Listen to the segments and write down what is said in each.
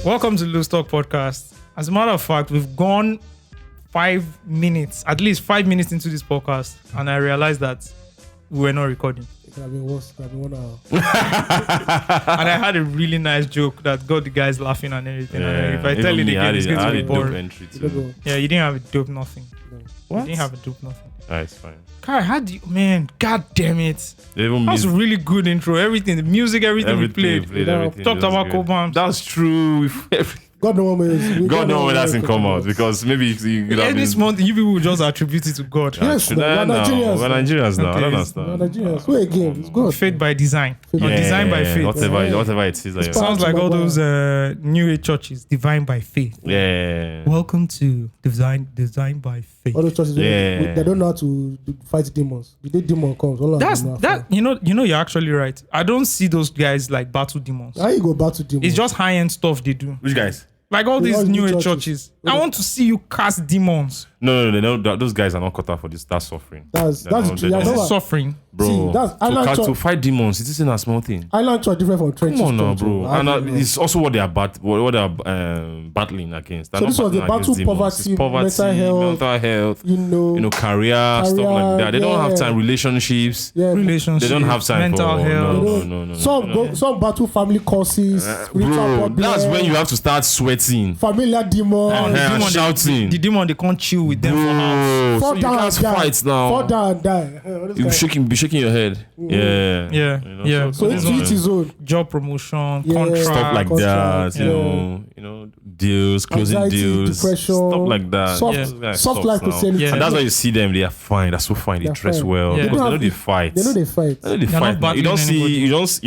Welcome to Loose Talk Podcast. As a matter of fact, we've gone 5 minutes, at least 5 minutes into this podcast, and I realized that we were not recording. It could have been worse. It could have been 1 hour. And I had a really nice joke that got the guys laughing and everything. And if I tell it again, it's going to be boring. Yeah, you didn't have a dope nothing. No. What? You didn't have a dope nothing. It's fine. Kai, how do you, man, god damn it. That was a really good intro. Everything, the music, everything we played. Everything. Talked about Cobham. That's true. God knows when that's in come out because maybe you could have this month you people will just attribute it to God. Yes, we're Nigerians now. I don't understand. Nigerians. Who again? It's God. Faith by design. Or design by faith. Whatever it is. It sounds like all those New Age churches, divine by faith. Yeah. Welcome to design by faith. All those churches, they don't know how to fight demons. The day demon comes, you know you're actually right. I don't see those guys like battle demons. How you go battle demons? It's just high-end stuff they do. Which guys? Like all these New Age churches. I want to see you cast demons. No, those guys are not cut out for this. That's suffering. That's suffering. Bro, see, that's to fight demons, it isn't a small thing. Island church different from trenches. Come on now, bro. And it's also what they are battling against. So this was the battle poverty, mental health, career, stuff like that. They don't have time. Relationships. Yeah, they don't have time mental for health. No. Some battle family causes. Bro, that's when you have to start sweating. Familiar demons. Shouting. The demon, they can't chill with them for hours. Fall down and die. Fight now. Fall down and die. You be shaking your head. Yeah. So it's each his own. Job promotion, contract, stuff like that. Deals, closing anxiety, deals, depression, stuff like that. Soft life Christianity. And that's why you see them. They are fine. They're so fine. They dress well because they know they fight. They know they fight. You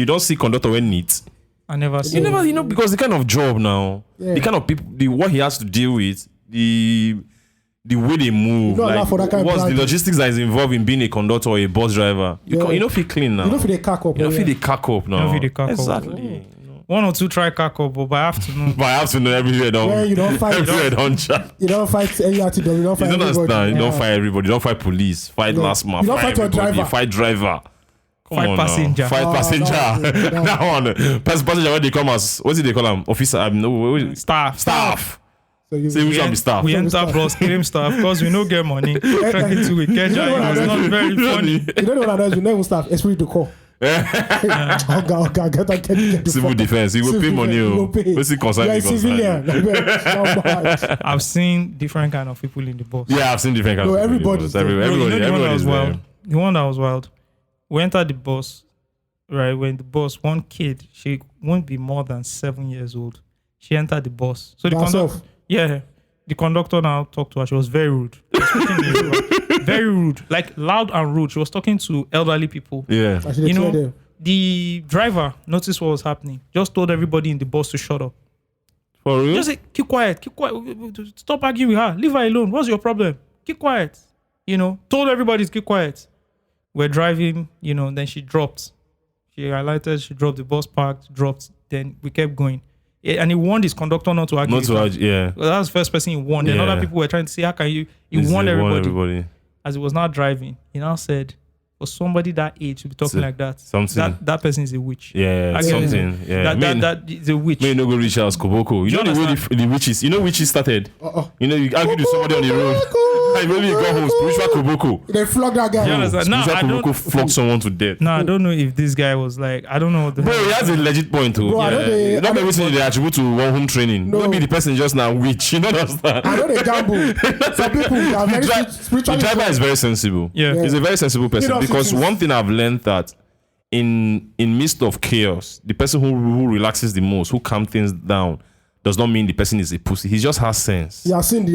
don't see conductor wear neat. I never see. You never, because the kind of job now, the kind of people, what he has to deal with, the way they move, what's the logistics that is involved in being a conductor or a bus driver. You don't feel clean now. You don't feel the cack up. You don't feel the cack up now. Exactly. 1 or 2 try cack up, but by afternoon. Everywhere don't. Yeah, you don't fight. Everywhere don't chat. You don't fight any RTW. You don't fight. You don't understand. You don't fight everybody. You don't fight police. Fight last man. You don't fight your driver. Fight driver. Fight passenger. Fight passenger. That one. Passenger, what they come as? What did they call them? Officer. Staff. So which one be staff? We enter bus, claim staff because we no get money. Tracking to Wike. It was not very funny. You don't know what I know. You never staff. Esprit to call. Okay. Civil defense. You will pay money. What's it concern? I've seen different kind of people in the bus. Yeah, I've seen different kind of people. Everybody. The one that was wild. We entered the bus, right? When the bus, one kid, she won't be more than 7 years old. She entered the bus. So the conductor now talked to her. She was very rude. Very rude, like loud and rude. She was talking to elderly people. Yeah. The driver noticed what was happening. Just told everybody in the bus to shut up. For real? Just say, keep quiet. Stop arguing with her. Leave her alone. What's your problem? Keep quiet. Told everybody to keep quiet. We're driving, then she dropped. She highlighted, she dropped, the bus parked, dropped. Then we kept going. Yeah, and he warned his conductor not to argue. Well, that was the first person he warned. Then other people were trying to say, how can you? He warned everybody. As he was not driving, he now said, for somebody that age to be talking like that, that person is a witch. Yeah, something. Yeah. That is a witch. May no go reach house, Koboko. You know the way the witches, witches started? You argue with somebody on the road. And maybe you go home, spiritual Koboko. They flog that guy. Spiritual Koboko flogged someone to death. No, I don't know if this guy was like, I don't know. Bro, he has a legit point too. Not everything they attribute to one home training. Maybe the person just now witch. You know what I'm saying? I know they gamble. Some people are very spiritual. The driver is very sensible. Yeah. He's a very sensible person. Because one thing I've learned that in midst of chaos, the person who relaxes the most, who calms things down, does not mean the person is a pussy. He just has sense. He has seen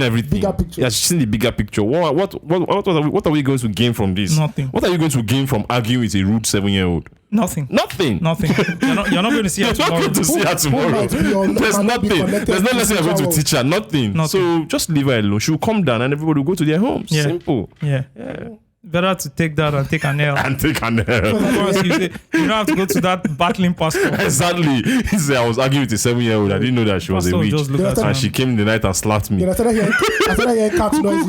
everything. Bigger picture. He has seen the bigger picture. What are we going to gain from this? Nothing. What are you going to gain from arguing with a rude 7-year-old? Nothing. You're not going to see her tomorrow. There's nothing. There's no lesson you're going to teach her. Nothing. So just leave her alone. She'll come down and everybody will go to their homes. Yeah. Simple. Yeah. Better to take that and take an L. You don't have to go to that battling pastor. Exactly. He said, I was arguing with a 7-year-old. I didn't know that she was a witch. She came in the night and slapped me. I started hearing cat noises.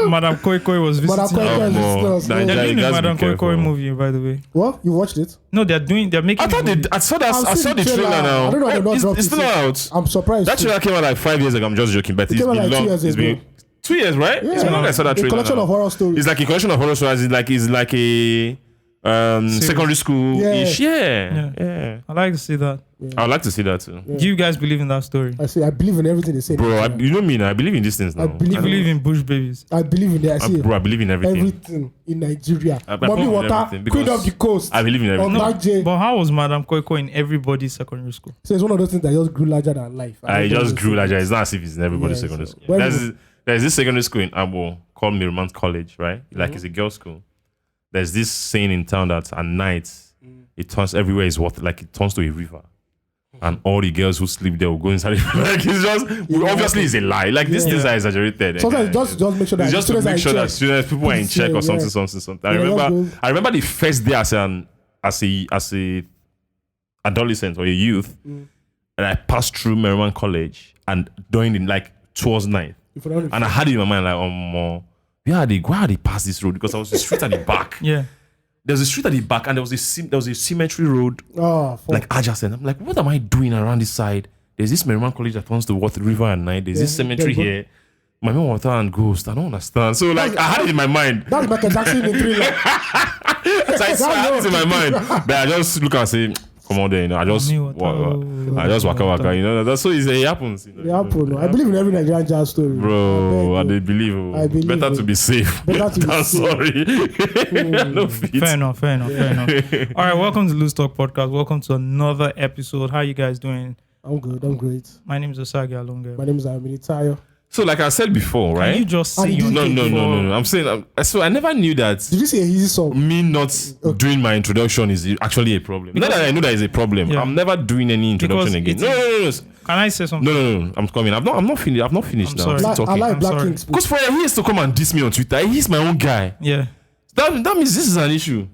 Madam Koi Koi was visiting. They're doing a Madam Koi Koi movie, by the way. What? You watched it? No, they're making. I saw the trailer now. I don't know why they're not dropped it's still out. I'm surprised. That trailer came out like 5 years ago. I'm just joking, but it's been like long. 2 years It's been 2 years, right? Yeah. It's been long I saw that A trailer. collection of horror stories. It's like a collection of horror stories. It's like a secondary school ish. Yeah. I like to see that. I would like to see that too. Do you guys believe in that story? I believe in everything they say. Bro, you know me now. I believe in these things now. I believe in bush babies. I believe in that. Bro, I believe in everything. Everything in Nigeria. Mommy water, queen of the coast. I believe in everything. But how was Madam Koi Koi in everybody's secondary school? So it's one of those things that just grew larger than life. I just grew larger. It's not as if it's in everybody's secondary school. There's this secondary school in Abo called Mirmont College, right? Like it's a girls' school. There's this saying in town that at night it turns everywhere is water, like it turns to a river. And all the girls who sleep there will go inside it. Like it's just obviously it's a lie. Like these things are exaggerated. Sometimes just make sure that just to make sure that students, people are in check or something. I remember the first day as a adolescent or a youth, and I passed through Merriman College and during towards night, and I had it in my mind like why they pass this road? Because I was the street at the back. Yeah. There's a street at the back and there was a cemetery road adjacent. I'm like, what am I doing around this side? There's this Merriman College that turns to water river at night. There's this cemetery here. My mom water and ghost. I don't understand. So I had it in my mind. That's Michael Jackson in Thriller. So I had it in my mind. But I just look and say, come on there, I just waka, that's so easy. It happens. It happens. I believe in every Nigerian jazz story. Bro, I believe. Better to be safe. Sorry. No fit. Fair enough. All right, welcome to Loose Talk Podcast. Welcome to another episode. How you guys doing? I'm good. I'm great. My name is Osagi Alonga. My name is Tayo. So like I said before, right? Can you just say your name? No. I'm saying, so I never knew that. Did you say a easy song? Me not doing my introduction is actually a problem. Not that I know that is a problem. Yeah. I'm never doing any introduction again. No. Can I say something? No. I'm coming. I've not finished. I've not finished now. I like Black Kings. Because for he has to come and diss me on Twitter. He's my own guy. Yeah. That means this is an issue.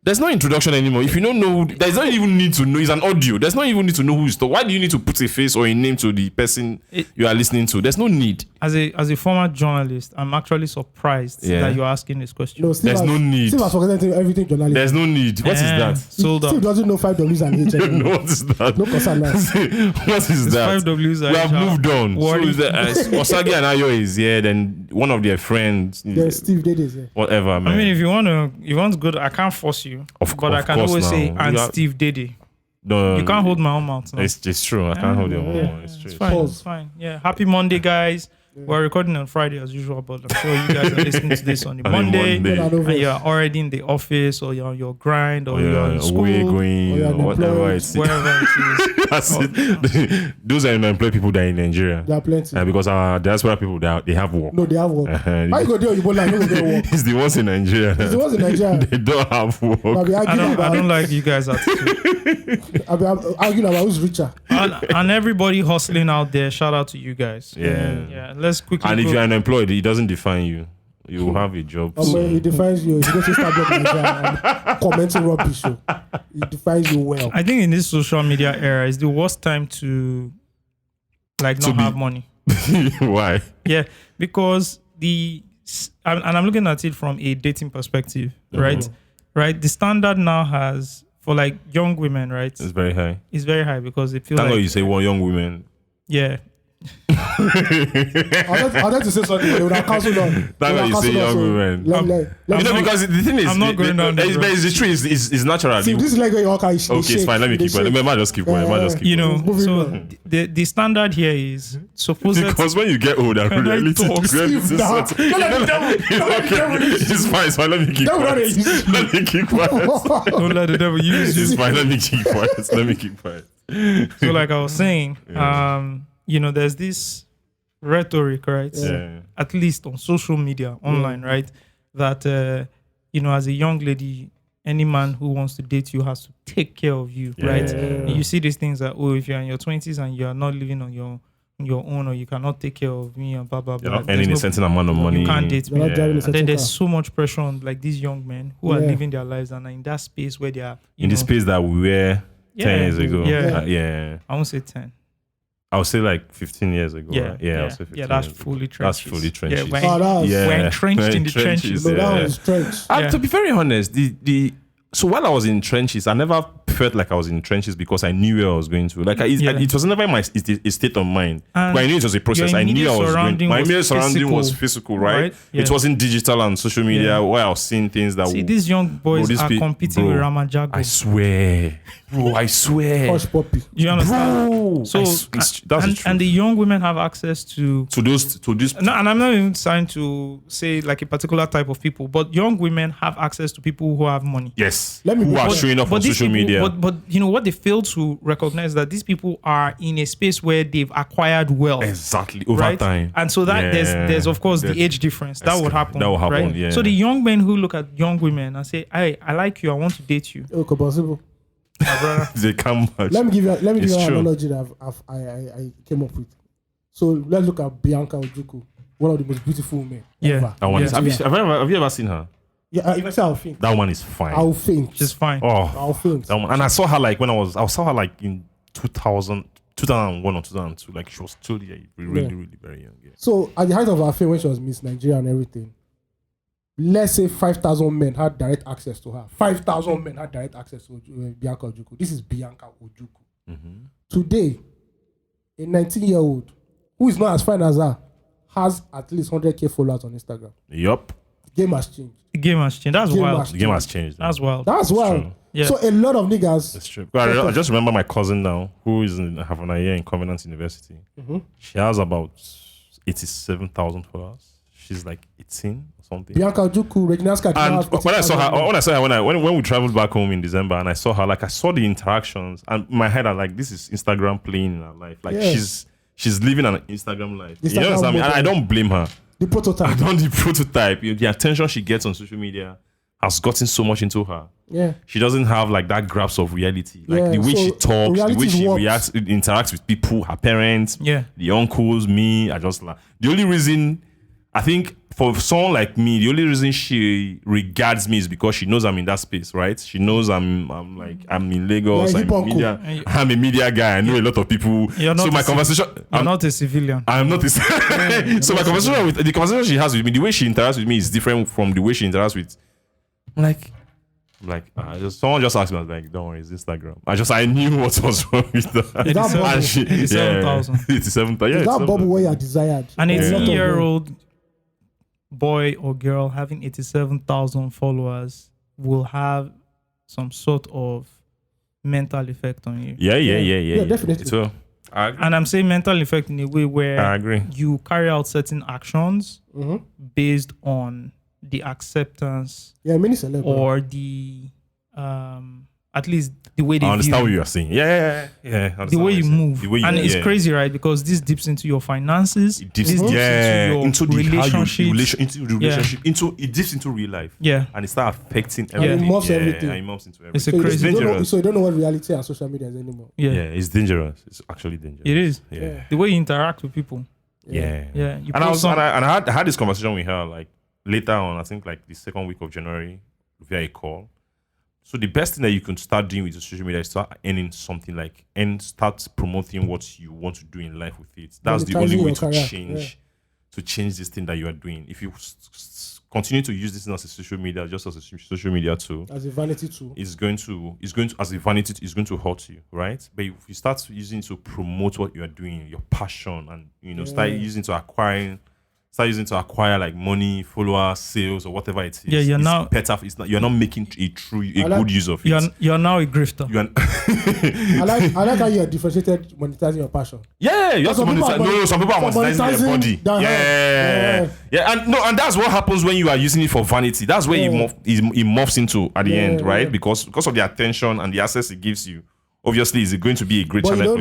There's no introduction anymore. If you don't know, there's not even need to know. It's an audio. There's not even need to know who is talking. Why do you need to put a face or a name to the person you are listening to? There's no need. As a former journalist, I'm actually surprised that you're asking this question. No, there's no need. Steve has forgotten everything journalism. There's no need. What is that? Steve doesn't know 5 Ws and H. No, what is that? No concern. What is that? 5 Ws and We have moved on. What So Osagi and Ayo is here. Then one of their friends. There's Steve Dede here. Whatever, man. I mean, if you want to go, I can't force you. But I can always say, and Steve Dede. No, you can't hold my own mouth. No. It's true. I can't hold your own mouth. It's true. It's fine. Yeah. Happy Monday, guys. We're recording on Friday as usual, but I'm sure you guys are listening to this on the Monday. And you're already in the office or you're on your grind or you're in school. Or whatever it is. Wherever it is. Those are unemployed people that are in Nigeria. There are plenty. Because diaspora people, they have work. No, they have work. How you go there? You go like, no, they work. It's the ones in Nigeria. It's the ones in Nigeria. They don't have work. I don't like you guys attitude. I'm arguing about who's richer. And everybody hustling out there, shout out to you guys. Yeah. Let's quickly. And if you're unemployed, it doesn't define you. You will have a job. It defines you. You go to Starbucks and commenting rubbish. It defines you well. I think in this social media era, it's the worst time to not have money. Why? Yeah, because I'm looking at it from a dating perspective, right? Right. The standard now has for young women, right? It's very high. It's very high because it feels Thank God you say young women. Yeah. I wanted to say something, but they would have cancelled on. That's why you say young women. Because the thing is, I'm not going down there. But it's true. It's natural. See, this is like your okay, it's fine. Let me keep quiet. Let me just keep quiet. So the standard here is supposed because when you get older, reality it's fine. Let me keep quiet. Let me keep quiet. Don't let the devil use you. It's fine. Let me keep quiet. Let me keep quiet. So like I was saying, there's this rhetoric, right? Yeah. At least on social media, online, right? That, as a young lady, any man who wants to date you has to take care of you, right? And you see these things that, if you're in your 20s and you're not living on your own or you cannot take care of me and blah, blah, blah. You're not earning a certain amount of money. You can't date me. And then there's so much pressure on these young men who are living their lives and are in that space where they are... in the space that we were 10 years ago. Yeah. I won't say 10. I would say like 15 years ago. Yeah, right? I would say 15 that's years ago. fully That's trenches. fully trenches. Yeah, we're entrenched in the trenches. No, that was trench. And to be very honest, so while I was in trenches, I never felt like I was in trenches because I knew where I was going to. Like it was never my state of mind. And but I knew it was a process. I knew I was going. My immediate surrounding was physical, right? Yeah. It wasn't digital and social media where I was seeing things that. See, these young boys are competing with Ramajago. I swear, bro. I swear. Hush puppy. You understand? Bro. So and the young women have access to this. No, and I'm not even trying to say like a particular type of people, but young women have access to people who have money. Yes. Let me who are showing up on social media. But you know what they fail to recognize that these people are in a space where they've acquired wealth. Exactly. Over right? time. And so that there's of course the age difference. That would happen. Right? Yeah. So the young men who look at young women and say, "Hey, I like you. I want to date you." Okay, possible. They come much. Let me give you an true. analogy that I came up with. So let's look at Bianca Ojukwu, one of the most beautiful women ever. That one is. Have Yeah. you ever seen her? Yeah, if I say I'll faint. That one is fine. I'll faint. Just fine. I'll faint. That one. And I saw her like when I saw her like in 2001 or 2002. Like she was still really very young. Yeah. So at the height of her fame when she was Miss Nigeria and everything, let's say 5,000 men had direct access to her. 5,000 men had direct access to Bianca Ojukwu. This is Bianca Ojukwu. Mm-hmm. Today, a 19-year-old who is not as fine as her has at least 100k followers on Instagram. Yup. The game has changed. The game has changed. That's wild. The game has changed. That's wild. That's wild. True. Yeah. So a lot of niggas. That's true. I just remember my cousin now, who is having a year in Covenant University. Mm-hmm. She has about 87,000 followers. She's like 18 or something. Bianca Ojukwu, Regina's card. And when I saw her, when we traveled back home in December, and I saw her, like I saw the interactions, and in my head I like, this is Instagram playing in her life. Like she's living an Instagram life. You know what I mean? And I don't blame her. The prototype. I don't the prototype. The attention she gets on social media has gotten so much into her. Yeah. She doesn't have like that grasp of reality. Like the way she talks, the way she interacts with people, her parents, the uncles, me. I just like the only reason I think for someone like me, the only reason she regards me is because she knows I'm in that space, right? She knows I'm in Lagos. I'm a media guy. I know a lot of people. You're not a civilian. I'm not a so my conversation she has with me, the way she interacts with me is different from the way she interacts with someone just asked me, I was like, don't worry, it's Instagram. I knew what was wrong with that. 87,000. 87,000. Is that bubble where you're desired? An 18-year-old boy or girl having 87,000 followers will have some sort of mental effect on you. Yeah, definitely. So, and I'm saying mental effect in a way where I agree. You carry out certain actions based on the acceptance many celebs or the at least the way they I understand view. what you are saying. Yeah. The way you move. It's crazy, right? Because this dips into your finances. It dips into your relationships. It dips into real life. Yeah. And it starts affecting everything. It morphs everything. It morphs into everything. It's crazy. Dangerous. So you don't know what reality and social media is anymore. Yeah, it's dangerous. It's actually dangerous. It is. Yeah. The way you interact with people. Yeah. You I had this conversation with her like later on, I think like the second week of January via a call. So the best thing that you can start doing with your social media is start earning something and start promoting what you want to do in life with it. That's the only way to change this thing that you are doing. If you continue to use this as a social media, just as a social media tool, as a vanity tool, it's going to as a vanity, it's going to hurt you, right? But if you start using it to promote what you are doing, your passion, and start using to acquire like money, followers, sales, or whatever it is. Yeah, you're not making a good use of it. You're now a grifter. I like how you are differentiated monetizing your passion. Yeah, you have to monetize. No, some people are monetizing their body. Yeah, and that's what happens when you are using it for vanity. That's where it morphs into at the end, right? Because of the attention and the access it gives you. Obviously, is it going to be a great challenge for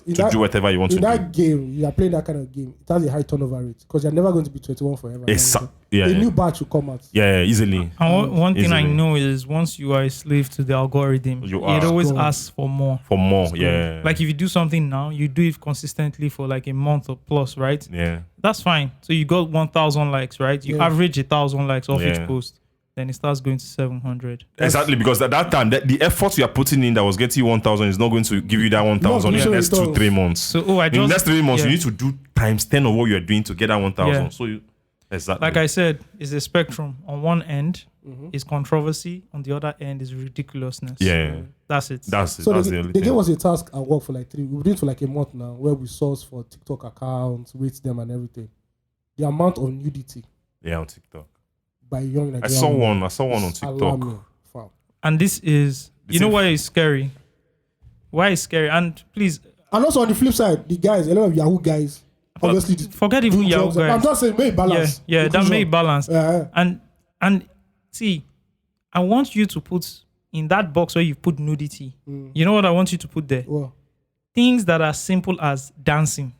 you to do whatever you want to do? In that game, you are playing that kind of game. It has a high turnover rate because you're never going to be 21 forever. A new batch will come out. Yeah, easily. And one thing I know is once you are a slave to the algorithm, it always asks for more. For more, yeah. Like if you do something now, you do it consistently for like a month or plus, right? Yeah. That's fine. So you got 1,000 likes, right? You average 1,000 likes off each post. then it starts going to 700. Exactly, because at that time, the effort you are putting in that was getting you 1,000 is not going to give you that 1,000 in the next 2-3 months. So, in the next 3 months, you need to do times 10 of what you are doing to get that 1,000. Yeah. So, exactly. Like I said, it's a spectrum. On one end is controversy. On the other end is ridiculousness. Yeah. That's it. That's it. So That's they gave us a task at work for like 3. We've been doing it for like a month now, where we source for TikTok accounts, rate them and everything. The amount of nudity. Yeah, on TikTok. By young Nigerian I saw one on TikTok. Alarming, fam. And this is, you know why it's scary? Why it's scary? And please. And also on the flip side, the guys, a lot of Yahoo guys, obviously. Forget even Yahoo guys. I'm just saying, make balance. Yeah, that make balance. And see, I want you to put in that box where you put nudity. You know what I want you to put there? Well, things that are simple as dancing.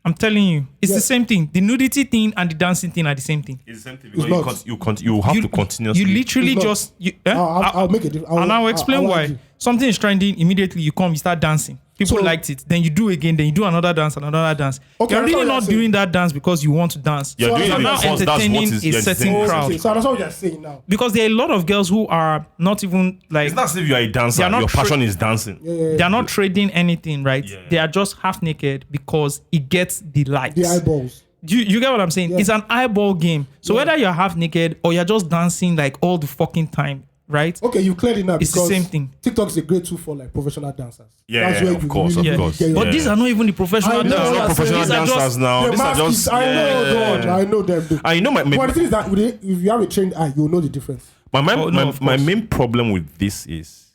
I'm telling you, it's the same thing. The nudity thing and the dancing thing are the same thing. It's the same thing because you have to continuously. You literally just. I'll make it. And I'll explain why. Something is trending, immediately you come, you start dancing. People liked it. Then you do again. Then you do another dance and another dance. Okay, you're really not doing that dance because you want to dance. You're doing it now because entertaining a certain crowd. So that's what you're saying now. Because there are a lot of girls who are not even like. It's not as if you are a dancer. Your passion is dancing. They are not trading anything, right? Yeah. They are just half naked because it gets the likes. The eyeballs. You get what I'm saying? Yeah. It's an eyeball game. So whether you're half naked or you're just dancing like all the fucking time, right? Okay, you cleared it now. It's the same thing. TikTok is a great tool for like professional dancers. Yeah, that's where of course. But these are not even the professional dancers. These are not professional dancers now. These are just. I know them. I know but the thing is that if you have a trained eye, you'll know the difference. My main problem with this is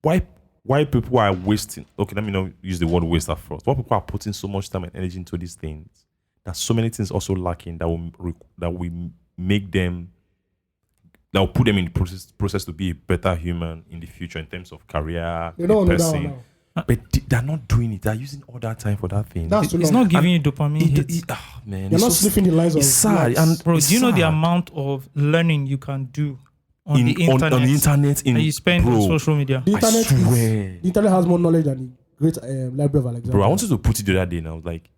why people are wasting. Okay, let me not use the word waste at first. Why people are putting so much time and energy into these things? There's so many things also lacking that will make them. That will put them in the process to be a better human in the future in terms of career, person. But they're not doing it. They're using all that time for that thing. It's not giving you dopamine hits. Man, you're not sniffing the lines it's of sad. And bro, do you know the amount of learning you can do on the internet? On the internet, and you spend on social media. The internet, the internet has more knowledge than the great library of Alexander. Bro, I wanted to put it the other day, and I was like,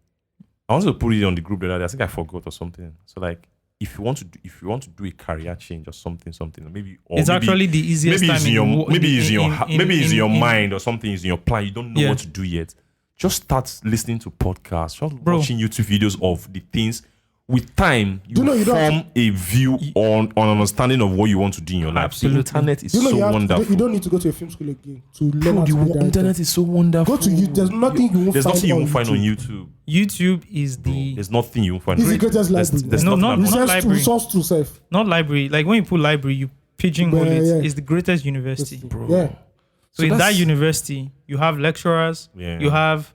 I wanted to put it on the group the other day. I think I forgot or something. So like, if you want to do a career change or something, maybe it's actually the easiest time. Maybe it's in your mind or something is in your plan. You don't know what to do yet. Just start listening to podcasts. Just watching YouTube videos of the things. With time, you form a view on understanding of what you want to do in your life. Absolutely. The internet is so wonderful. You don't need to go to a film school again to learn how to be the internet is so wonderful. Go to YouTube. There's nothing you won't find on YouTube. YouTube is there's nothing you won't find. It's the greatest library. Not library. Source to self. Not library. Like when you put library, you pigeonhole it. It's the greatest university. Bro. Yeah. So in that university, you have lecturers. Yeah. You have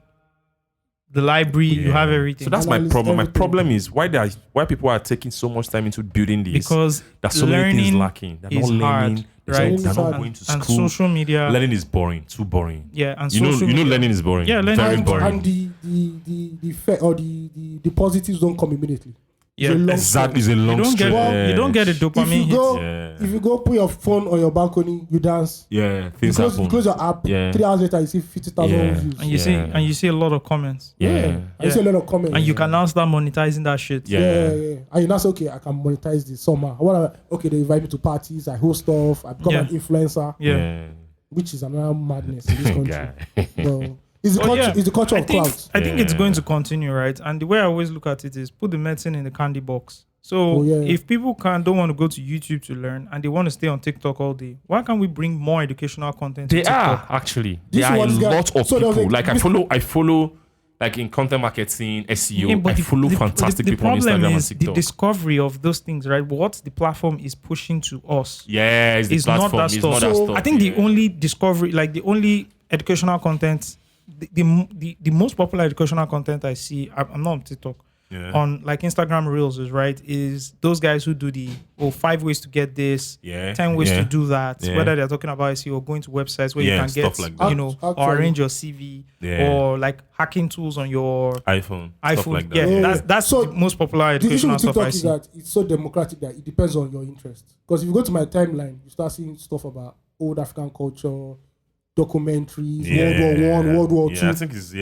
the library, you have everything. So that's my problem. My problem is why people are taking so much time into building this. Because there's so many things lacking. They're not learning. Right? They're not going to school. And social media. Learning is boring. Too boring. Yeah, and you know learning is boring. Yeah, learning very boring. And the positives don't come immediately. Yeah, exactly. It's a long You don't get a dopamine hit. If you go put your phone on your balcony, you dance. Yeah, things happen. You close your app. 3 hours later, you see 50,000 views. And you see a lot of comments. You see a lot of comments. And you can now start monetizing that shit. Yeah. And you now say, okay, I can monetize this summer. Okay, they invite me to parties. I host stuff. I become an influencer. Yeah. Which is another madness in this country. It's the culture of clouds. I think it's going to continue, right? And the way I always look at it is put the medicine in the candy box. So if people don't want to go to YouTube to learn and they want to stay on TikTok all day, why can't we bring more educational content to TikTok? Are actually. There are a lot of people. Like I follow like in content marketing, SEO, I follow fantastic people on Instagram and TikTok. The discovery of those things, right? What the platform is pushing to us. Yeah, it's the platform. Not that stuff. So I think the only discovery, like the only educational content, the most popular educational content I see, I'm not on TikTok, on like Instagram Reels is those guys who do the 5 ways to get this, 10 ways to do that. Whether they're talking about SEO or going to websites where you can get, like or arrange your CV or like hacking tools on your iPhone. Stuff like that. That's so the most popular educational stuff I see. The issue with TikTok is that it's so democratic that it depends on your interest. Because if you go to my timeline, you start seeing stuff about old African culture, documentaries, World War I, World War II. I think it's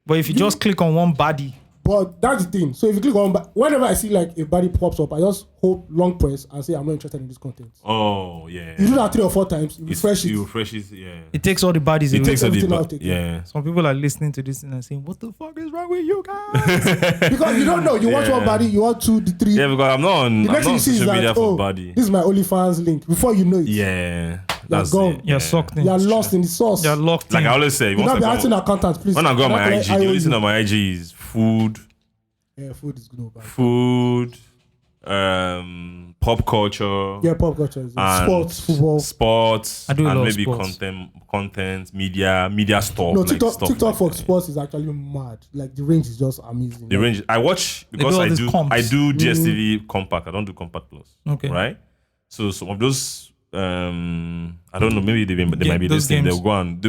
But if you just click on one body, But that's the thing. So if you click on, whenever I see like a body pops up, I just hold long press and say I'm not interested in this content. Oh yeah. You do that 3 or 4 times. You refresh it. You refresh it. Yeah. It takes all the bodies away. It takes all everything the out. yeah. Some people are listening to this and saying, "What the fuck is wrong with you guys?" Because you don't know. You watch one body, you watch 2, 3. Yeah, because I'm not on, The next thing you see is social media like, for body. this is my OnlyFans link. Before you know it, Yeah. That's gone. it. You're sucked in. you're lost in the sauce. You're locked Like in. I always say, You not be asking accountants, please. when I go on my Can IG, the only thing on my IG is food, Yeah, food is good. food, pop culture, Yeah, pop culture. and Sports, football. sports, I do a and lot of maybe sports. content, media stuff. No, like TikTok, stuff TikTok like for that. sports is actually mad. Like the range is just amazing. The range I watch because do all I these do comps. I do DSTV compact. I don't do compact plus. Okay. Right. So some of those I don't know. Maybe they might be those listening. games. They'll go on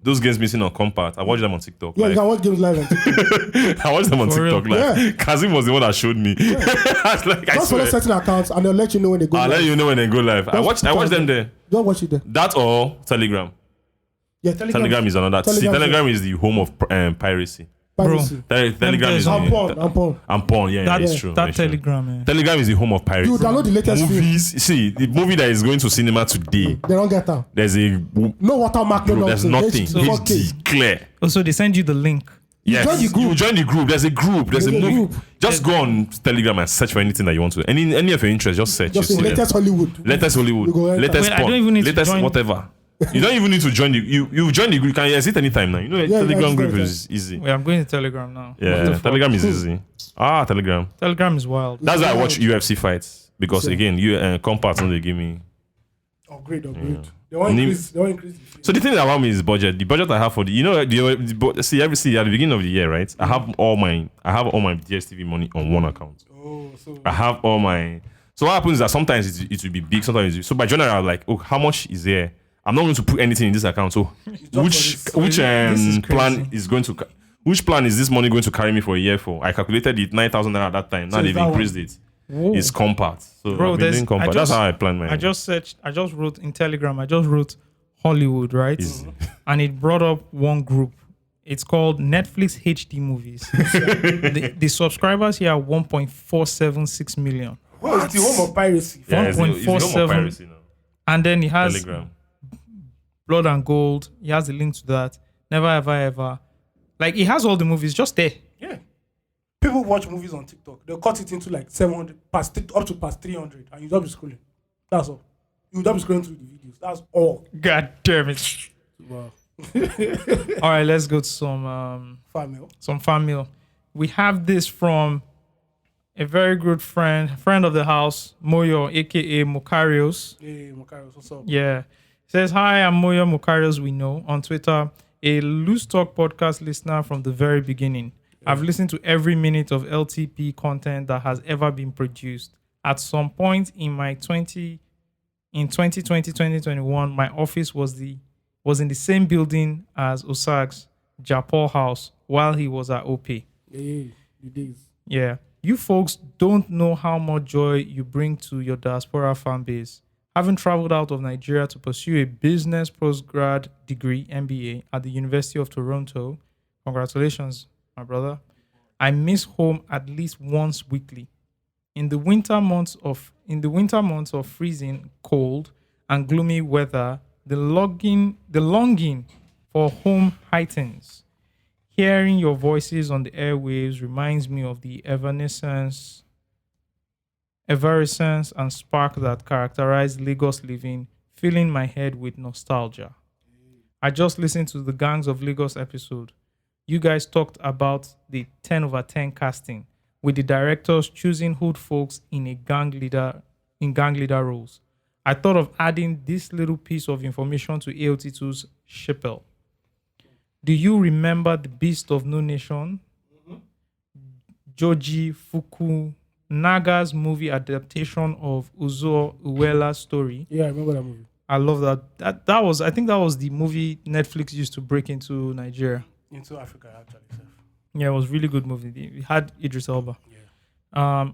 those games missing on compact. I watch them on TikTok. Yeah, you like, can watch games live on TikTok. I watched them on For real? TikTok. Like Yeah. Kazim was the one that showed me. I was like, I Just follow swear. certain accounts and they'll let you know when they go I'll live. let you know when they go live. I watch them there. Don't watch it there. That or Telegram. Yeah, Telegram is another. Telegram is the home of piracy. Piracy. Telegram is I'm I'm porn. and porn. Yeah, That, it's true. that it's true. Telegram, man. Telegram is the home of piracy. You download the latest film. Movies. See, the movie that is going to cinema today. They don't get out. There's a No watermark, no bro, there's nothing. It's 4K. HD clear. Also, they send you the link. Yes, join the group. you join the group. There's a group. There's a There's a movie. group. Just go on Telegram and search for anything that you want to. Any of your interest, just search. Just You in see latest them. Hollywood. Latest Hollywood, You go enter. latest Wait, I porn, don't even need to latest join- whatever. You don't even need to join you join the group. You can exit anytime now. You know, Yeah, Telegram yeah, group yeah. is easy. Wait, I'm going to Telegram now. What the Yeah, fuck? Telegram is easy. Telegram. Telegram is wild. That's why I Yeah. watch UFC fights because Same. again, you compact they give me. Upgrade. Yeah. They won't Nim- increase. They won't increase. So the thing about me is budget. The budget I have for see at the beginning of the year, right? I have all my DSTV money on one account. Oh, so I have all my. So what happens is that sometimes it will be big, sometimes so by general I'm like, oh, how much is there? I'm not going to put anything in this account. So which This is plan crazy. is going to which plan is this money going to carry me for a year for? I calculated it 9,000 naira at that time. Now So they've is that increased it. Whoa. It's compact. So Bro, I've been doing compact. That's how I plan my. I just wrote in Telegram, I just wrote Hollywood, right? Easy. And it brought up one group. It's called Netflix HD Movies. the subscribers here are 1.476 million. what is the home of piracy? Yeah, it's the home of 1.47. piracy now. And then he has Telegram. Blood and Gold. He has the link to that. Never Ever Ever. Like, he has all the movies just there. Yeah. People watch movies on TikTok. They'll cut it into like 700, up to past 300, and you don't be scrolling. That's all. You don't be scrolling through the videos. That's all. God damn it. Wow. All right, let's go to some fan mail. We have this from a very good friend of the house, Moyo, aka Mukarios. Hey, Makarios, what's up? Yeah. Says, hi, I'm Moyo Mukarios, we know, on Twitter. A Loose Talk podcast listener from the very beginning. I've listened to every minute of LTP content that has ever been produced. At some point in 2020, 2021, my office was in the same building as Osag's Japol house while he was at OP. Hey, the days. Yeah. You folks don't know how much joy you bring to your diaspora fan base. Having traveled out of Nigeria to pursue a business postgrad degree, MBA, at the University of Toronto, congratulations, my brother. I miss home at least once weekly. In the winter months of freezing cold and gloomy weather, the longing for home heightens. Hearing your voices on the airwaves reminds me of the evanescence and spark that characterize Lagos living, filling my head with nostalgia. I just listened to the Gangs of Lagos episode. You guys talked about the 10/10 casting, with the directors choosing hood folks in gang leader roles. I thought of adding this little piece of information to AOT2's Chappelle. Do you remember the Beast of No Nation? Joji Fukunaga's movie adaptation of Uzo Uwela's story. Yeah, I remember that movie. I love that. I think that was the movie Netflix used to break into Nigeria. Into Africa, actually. Yeah, it was a really good movie. It had Idris Elba. Yeah.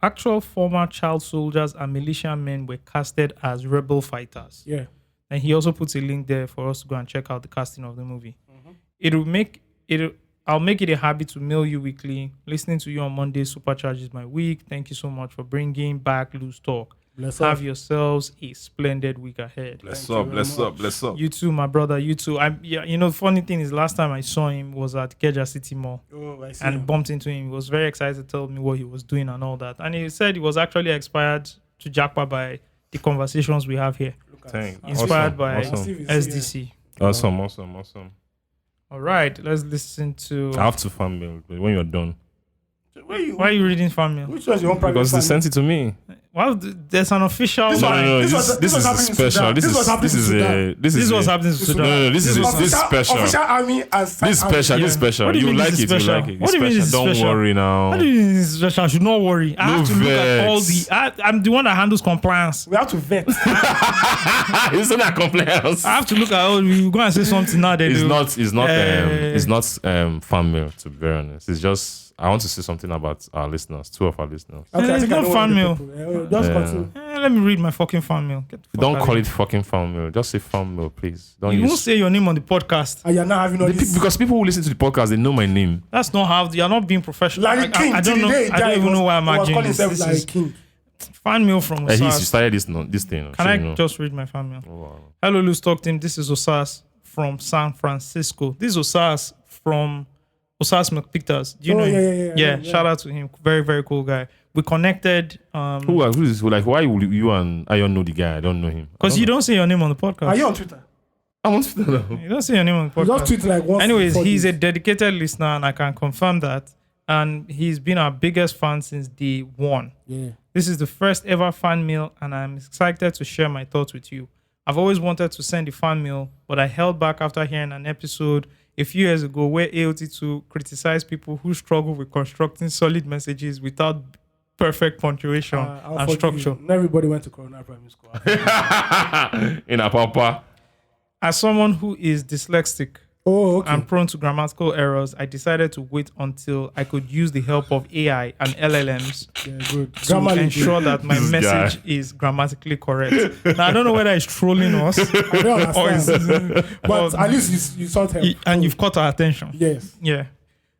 Actual former child soldiers and militiamen were casted as rebel fighters. Yeah. And he also puts a link there for us to go and check out the casting of the movie. It'll make it. I'll make it a habit to mail you weekly. Listening to you on Monday supercharges my week. Thank you so much for bringing back Loose Talk. Have yourselves a splendid week ahead. Bless up. You too, my brother. You too. The funny thing is, last time I saw him was at Keja City Mall, and bumped into him. He was very excited to tell me what he was doing and all that. And he said he was actually inspired to Jackpot by the conversations we have here. Inspired by SDC. Awesome. All right, let's listen to. I have to fan mail when you're done. Why are you reading fan mail? Which was your own private? Because they sent it to me. Well, there's an official. No. This is special. This was happening to Sudan. No, this is special. Official army as this is special. Yeah. This is special. What do you You mean like this it. is You special? like it. What do you mean this is Don't special? worry now. What do you mean this is special? I should not worry. I have to look at all the. I'm the one that handles compliance. we have to vet. It's not compliance. I have to look at all. You go and say something now. It's not fan mail, to be very honest. It's just I want to say something about our listeners, 2 of our listeners. Okay, It's not fan mail. Just continue. Let me read my fucking fan mail. Get the fuck Don't out call of it fucking fan mail. Just say fan mail, please. Don't here. You won't use say your name on the podcast. And you're not having all this. because people who listen to the podcast, they know my name. That's not how you're not being professional. Larry King. I don't know. I don't even know why I'm arguing calling this. himself This Larry is King. fan mail from You Osas. started this thing. Can I just read my fan mail? Oh, wow. Hello, Loose Talk team. This is Osas from San Francisco. This is Osas from Osas McPicters. Do you know him? Yeah. Shout out to him. Very, very cool guy. We connected. Who is this? Like, why will you and Ayon know the guy? I don't know him. Because you don't say your name on the podcast. Are you on Twitter? I'm on Twitter now. You don't say your name on the You podcast. just tweet like once. Anyways, before he's this. a dedicated listener, and I can confirm that. And he's been our biggest fan since day one. Yeah. This is the first ever fan mail, and I'm excited to share my thoughts with you. I've always wanted to send a fan mail, but I held back after hearing an episode a few years ago where AOT2 criticized people who struggle with constructing solid messages without perfect punctuation and structure. Not everybody went to Corona Primary School. In Apapa. As someone who is dyslexic and prone to grammatical errors, I decided to wait until I could use the help of AI and LLMs to ensure that my message is grammatically correct. Now, I don't know whether it's trolling us I don't or understand. But at least you sought help. and you've caught our attention. Yes. Yeah.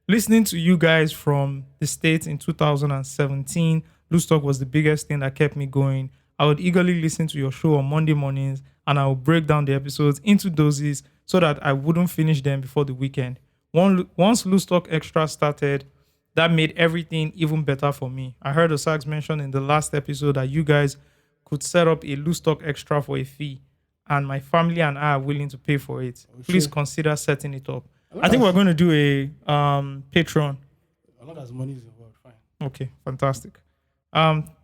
Listening to you guys from the States in 2017, Loose Talk was the biggest thing that kept me going. I would eagerly listen to your show on Monday mornings, and I would break down the episodes into doses so that I wouldn't finish them before the weekend. Once Loose Talk Extra started, that made everything even better for me. I heard Osags mention in the last episode that you guys could set up a Loose Talk Extra for a fee, and my family and I are willing to pay for it. Please consider setting it up. I think we're going to do a Patreon. As long as money is involved, fine. Okay, fantastic.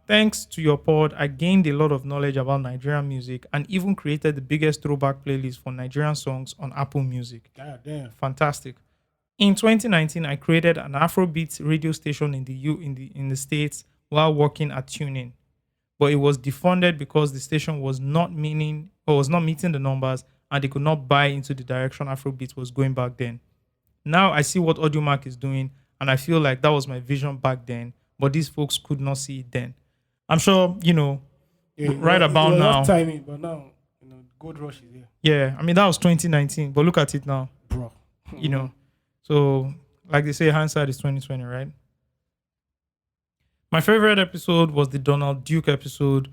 Thanks to your pod, I gained a lot of knowledge about Nigerian music and even created the biggest throwback playlist for Nigerian songs on Apple Music. God damn. Fantastic. In 2019, I created an Afrobeat radio station in the States while working at TuneIn, but it was defunded because the station was not meeting the numbers and they could not buy into the direction Afrobeat was going back then. Now I see what AudioMark is doing, and I feel like that was my vision back then, but these folks could not see it then. I'm sure, right about now. Timing, but now, gold rush is here. Yeah, I mean, that was 2019, but look at it now. Bro. So like they say, hindsight is 2020, right? My favorite episode was the Donald Duke episode,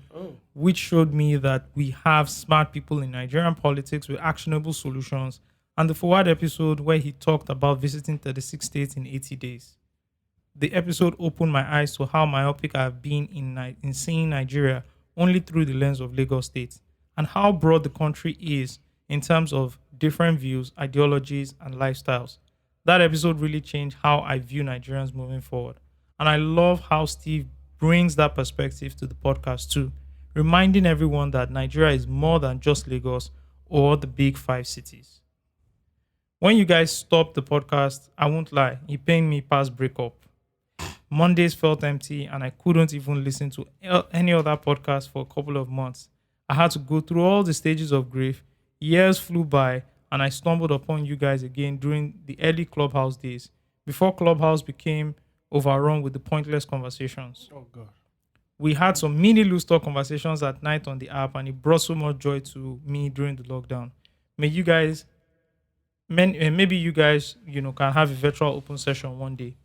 which showed me that we have smart people in Nigerian politics with actionable solutions, and the Forward episode where he talked about visiting 36 states in 80 days. The episode opened my eyes to how myopic I have been in seeing Nigeria only through the lens of Lagos State, and how broad the country is in terms of different views, ideologies, and lifestyles. That episode really changed how I view Nigerians moving forward. And I love how Steve brings that perspective to the podcast too, reminding everyone that Nigeria is more than just Lagos or the big 5 cities. When you guys stopped the podcast, I won't lie, you pained me past breakup. Mondays felt empty and I couldn't even listen to any other podcast for a couple of months. I had to go through all the stages of grief. Years flew by and I stumbled upon you guys again during the early Clubhouse days, before Clubhouse became overrun with the pointless conversations. Oh, God. We had some mini Loose Talk conversations at night on the app, and it brought so much joy to me during the lockdown. May you guys maybe you guys, can have a virtual open session one day.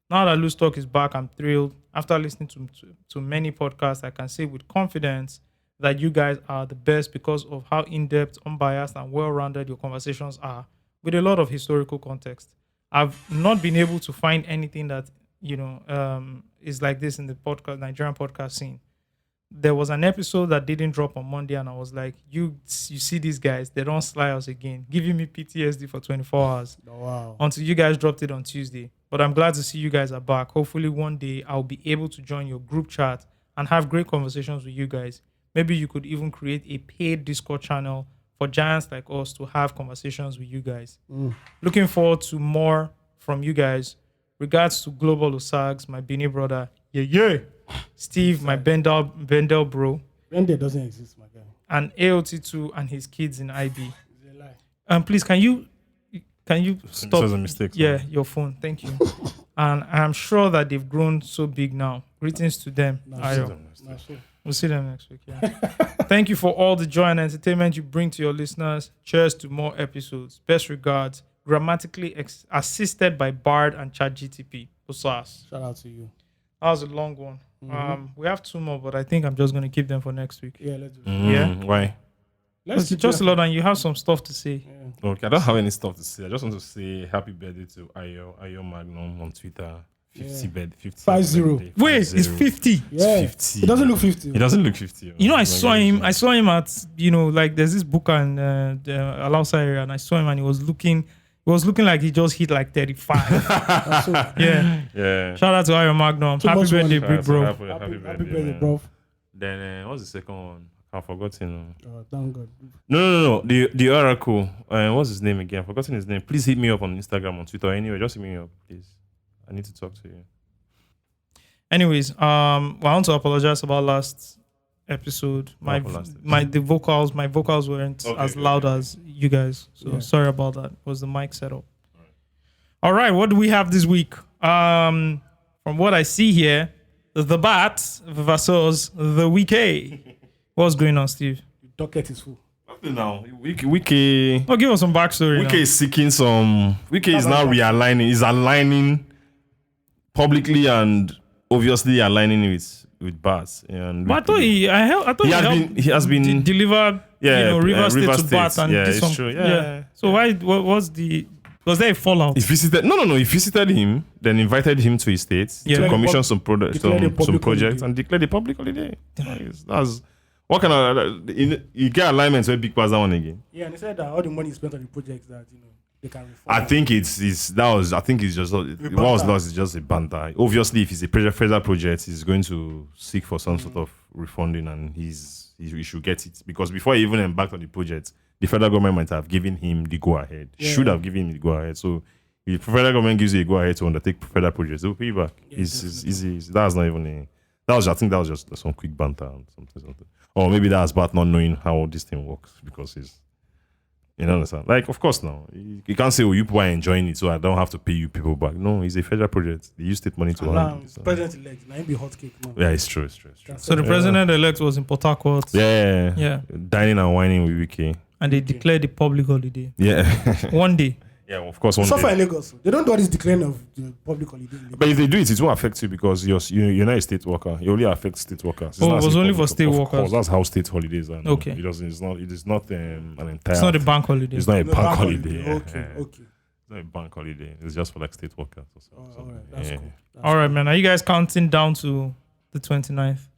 Now that Loose Talk is back, I'm thrilled. After listening to many podcasts, I can say with confidence that you guys are the best because of how in-depth, unbiased, and well-rounded your conversations are, with a lot of historical context. I've not been able to find anything that is like this in the Nigerian podcast scene. There was an episode that didn't drop on Monday, and I was like, you see these guys, they don't sly us again, giving me PTSD for 24 hours. Oh, wow. Until you guys dropped it on Tuesday. But I'm glad to see you guys are back. Hopefully one day I'll be able to join your group chat and have great conversations with you guys. Maybe you could even create a paid Discord channel for giants like us to have conversations with you guys. Looking forward to more from you guys. Regards to Global Osags, my Bini brother. Yeah. Steve, my Bendel bro. Bendel doesn't exist, my guy. And AOT2 and his kids in IB. It's a lie. Please, can you stop? It was a mistake. Yeah, your phone. Thank you. And I'm sure that they've grown so big now. Greetings to them. Ayo. We'll see them next week. Yeah. Thank you for all the joy and entertainment you bring to your listeners. Cheers to more episodes. Best regards. Grammatically assisted by Bard and ChatGTP. Osas. Shout out to you. That was a long one. We have 2 more, but I think I'm just going to keep them for next week. Yeah, let's do it. Yeah. Why? Let's Just a lot, and you have some stuff to say. Yeah. Okay, I don't have any stuff to say. I just want to say happy birthday to Ayo Magnum on Twitter. 50 bed, 50. 50. Wait, it's 50. Yeah. It's 50. It doesn't look 50. It doesn't look 50. I saw him at, like there's this book in the Alausa area, and I saw him and he was looking like he just hit like 35. Yeah. Shout out to Ayo Magnum. Too Happy much birthday, money. big bro. Happy birthday, bro. Then what's the second one? I've forgotten. Oh, thank God. No. The Oracle. What's his name again? I've forgotten his name. Please hit me up on Instagram, on Twitter. Anyway, just hit me up, please. I need to talk to you. Anyways, I want to apologize about last episode. My vocals weren't as loud as you guys. So sorry about that. It was the mic setup. All right, what do we have this week? From what I see here, the Bat versus the Wike. What's going on, Steve? The docket is full. Nothing now. Wike. Oh, give us some backstory. Wike is seeking some. Wike is now realigning. He's aligning publicly and obviously aligning with Bat. And but I thought he has been delivered. River State to Bat and yeah, did some. It's true. Yeah. So was there a fallout? He visited. No. He visited him, then invited him to his state to commission some projects and declared a public holiday. That's what kind of you get alignments where big pass that one again. Yeah, and he said that all the money is spent on the projects that they can reform. I think it's just what was lost is just a banter. Obviously, if it's a federal project, he's going to seek for some sort of refunding, and he should get it, because before he even embarked on the project, the federal government might have given him the go ahead. Should have given him the go ahead. So if the federal government gives you a go ahead to undertake federal projects, they'll pay you back. It's easy. That's not even a. I think that was just some quick banter and something. Or maybe that's about not knowing how this thing works, because it's. You understand? Like, of course, now you can't say, "Oh, you people are enjoying it, so I don't have to pay you people back." No, it's a federal project. They use state money to run. President-elect, now be hot cake, man. Yeah, it's true. So the president-elect was in Port Harcourt. Yeah. Dining and whining with Wike. And they declared a public holiday. Yeah. One day. Yeah, of course. One so day. far in Lagos, they don't do all this declaring of the public holiday. But if they do it, it won't affect you, because you're not a state worker. It only affects state workers. It was only for state workers. Of course, that's how state holidays are. Okay. It is not an entire. It's not a bank holiday. It's not a bank holiday. Okay. It's not a bank holiday. It's just for like state workers. All right, that's cool. All right, man. Are you guys counting down to the 29th?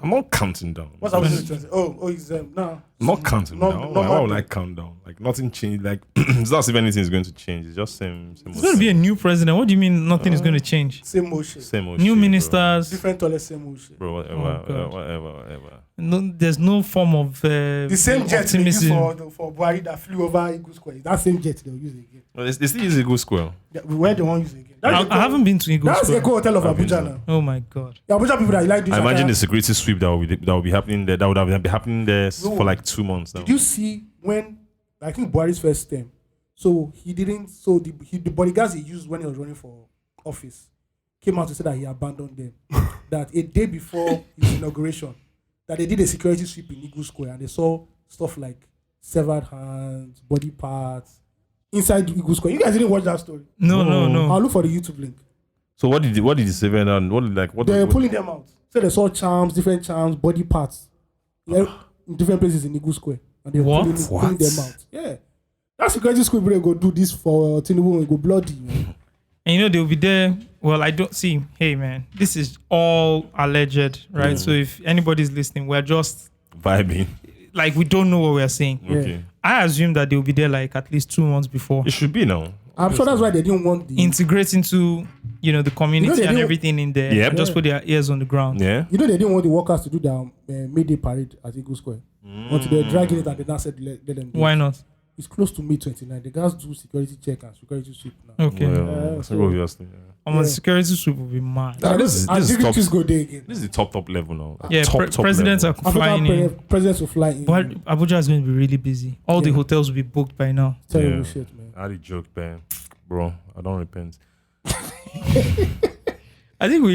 I'm not counting down. What's happening to 20? Oh, he's no. I'm not counting down. Why would I count down? Like, nothing changed. Like, it's not as if anything is going to change. It's just same. There's going to be a new president. What do you mean nothing is going to change? Same old shit. New ministers. Different toilet, same old shit. Bro, whatever. No, there's no form of the same jet they use optimism. for Buhari that flew over Eagle Square. That same jet they'll use again. No, they still use Eagle Square. Yeah, where they won't use again. I haven't been to Eagle That's Square. the hotel of Abuja now. Oh my God. The Abuja people that like this. I imagine the security sweep that will be happening there. That would have been happening there for like 2 months now. Did you see when I think Buhari's first term? So he didn't. So the bodyguards he used when he was running for office came out to say that he abandoned them. That a day before his inauguration, that they did a security sweep in Eagle Square and they saw stuff like severed hands, body parts, inside Eagle Square. You guys didn't watch that story. No. I'll look for the YouTube link. So what did the surveyor and what They're pulling them out. So they saw different charms, body parts, in different places in Eagle Square, and they're pulling them out. Yeah, that's security squad. They go do this for Tinubu and go bloody. Man. And they'll be there. Well, I don't see. Hey, man, this is all alleged, right? So if anybody's listening, we're just vibing. Like we don't know what we're saying. Okay. I assume that they'll be there like at least 2 months before. It should be now. I'm sure that's why they didn't want the integrate into the community and everything in there. Yep. Just put their ears on the ground. Yeah. They didn't want the workers to do their May-Day parade at Eagle Square. Until they're dragging it and they now said let them do Why it. not? It's close to May 29. The guys do security check and security sweep now. Okay. Obviously. The security sweep will be mad. This is go there again. This is the top level now. Presidents level. are flying in. Presidents will fly in. But Abuja is going to be really busy. All the hotels will be booked by now. Terrible shit, man. I had a joke, man. Bro, I don't repent. I think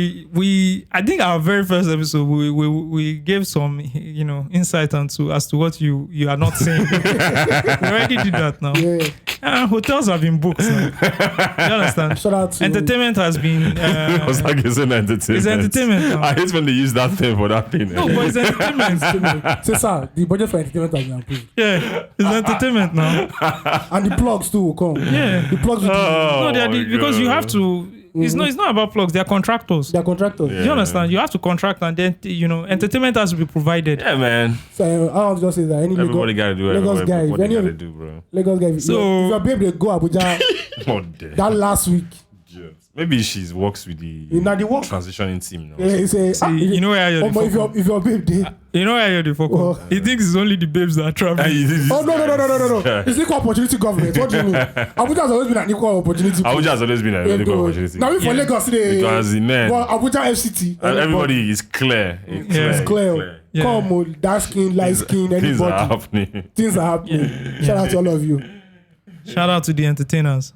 I think our very first episode we gave some insight as to what you are not saying. We already did that now. Yeah. Hotels have been booked now. You understand? Shout out to entertainment has been. I was like, it's an entertainment. It's entertainment now. I hate when they use that thing for that thing. No, but it's entertainment. Say, sir, the budget for entertainment has been approved. Yeah, it's entertainment now. And the plugs too will come. Yeah, the plugs will no, because you have to. It's not about plugs. They are contractors. They're contractors. You understand? You have to contract, and then entertainment has to be provided. Yeah, man. So I'll just say that everybody got to do Lagos guy, what they got to do, bro. Lagos guy. So if you're able to go Abuja that last week. Maybe she works with the transitioning team now. Yeah, you know where you're if you're babe there. You know where you're the focus. He thinks it's only the babes that are traveling. No. It's equal opportunity government. What do you mean? Abuja has always been an equal opportunity. Abuja has always been an equal opportunity. Now for Lagos today. Because Abuja FCT. Everybody is clear. It's clear. Yeah. Come on, dark skin, light skin, anybody. Things are happening. Shout out to all of you. Shout out to the entertainers.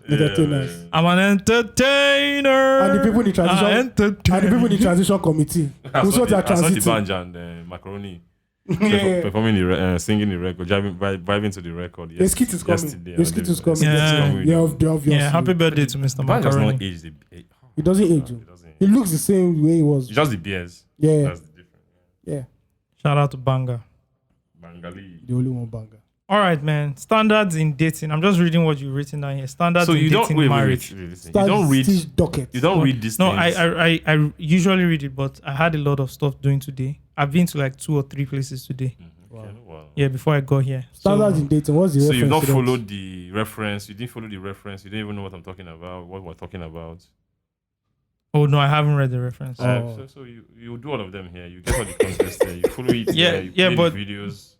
I'm an entertainer. And the people in the transition committee. Who's what are transiting? I saw the and Macaroni performing singing the record, vibing to the record. The skit is coming. Yeah, happy birthday to Mr. Macaroni. He doesn't age. He looks the same way he was. Just the beers. Yeah. That's the difference. Yeah. Shout out to Banga. Bangali. The only one Banga. All right, man. Standards in dating. I'm just reading what you've written down here. Standards in dating marriage. You don't read docket. You don't read this. No, I usually read it, but I had a lot of stuff doing today. I've been to like 2 or 3 places today. Wow. Yeah, before I got here. Standards in dating. What's the reference? So you've not followed the reference. You didn't follow the reference. You don't even know what I'm talking about. What we're talking about. Oh no, I haven't read the reference. So you do all of them here. You get all the context there. You follow it. You but the videos.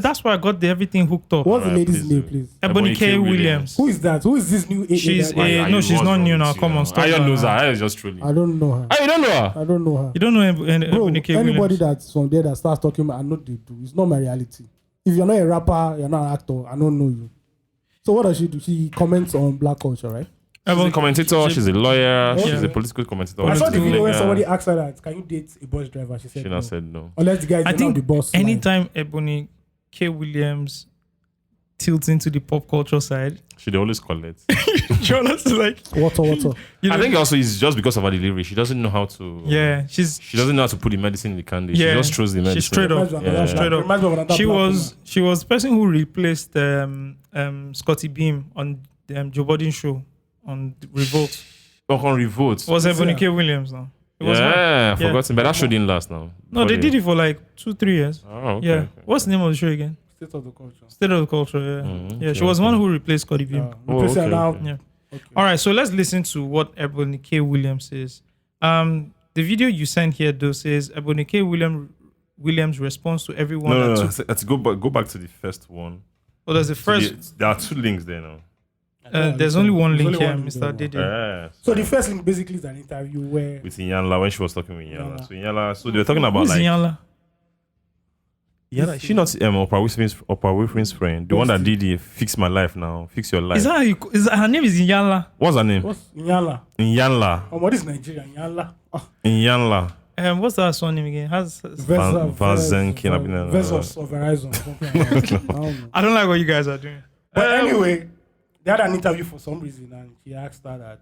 That's why I got everything hooked up. What's the lady's name, please? Ebony K. Williams. Who is that? Who is this new? She's not new now. Come on, stop. I don't know her. I just trolling. I don't know her. Oh, you don't know her? I don't know her. You don't know Ebony K. Williams? Anybody that's from there that starts talking, I know they do. It's not my reality. If you're not a rapper, you're not an actor. I don't know you. So what does she do? She comments on black culture, right? She's a commentator. She's a lawyer. She's a political commentator. I saw the video when somebody asked her that, can you date a bus driver? She said no. Said no. Unless the guy is not the boss. Anytime Ebony K. Williams tilts into the pop culture side, she'd always collect. Jonas is like water. I think also it's just because of her delivery. She doesn't know how to. Yeah, she doesn't know how to put the medicine in the candy. Yeah, she just throws the medicine. She's straight up. She was the person who replaced Scotty Beam on the Joe Budden show on Revolt. On Revolt. Was Ebony K. Williams now? Forgotten. But that show didn't last now. No, they did it for like 2-3 years. Oh, okay. Yeah. What's the name of the show again? State of the Culture. State of the Culture, yeah. She was one who replaced Scotty Beam. Okay. All right, so let's listen to what Ebony K. Williams says. The video you sent here, though, says Ebony K. Williams' response to everyone. No. Let's go back to the first one. Oh, there's the first. There are 2 links there now. There's only one link here, Mr. Dede. So the first link basically is an interview where with Iyanla when she was talking with Iyanla. So they were talking about like Iyanla? Yeah, she not Oprah Winfrey's friend, the one that did the Fix My Life Now, Fix Your Life. Her name is Iyanla? What's her name? What's Iyanla? Iyanla. Oh, what is Nigeria? Iyanla. Iyanla. What's that song name again? Vazenkin. Verizon. I don't like what you guys are doing. But anyway, they had an interview for some reason, and she asked her that,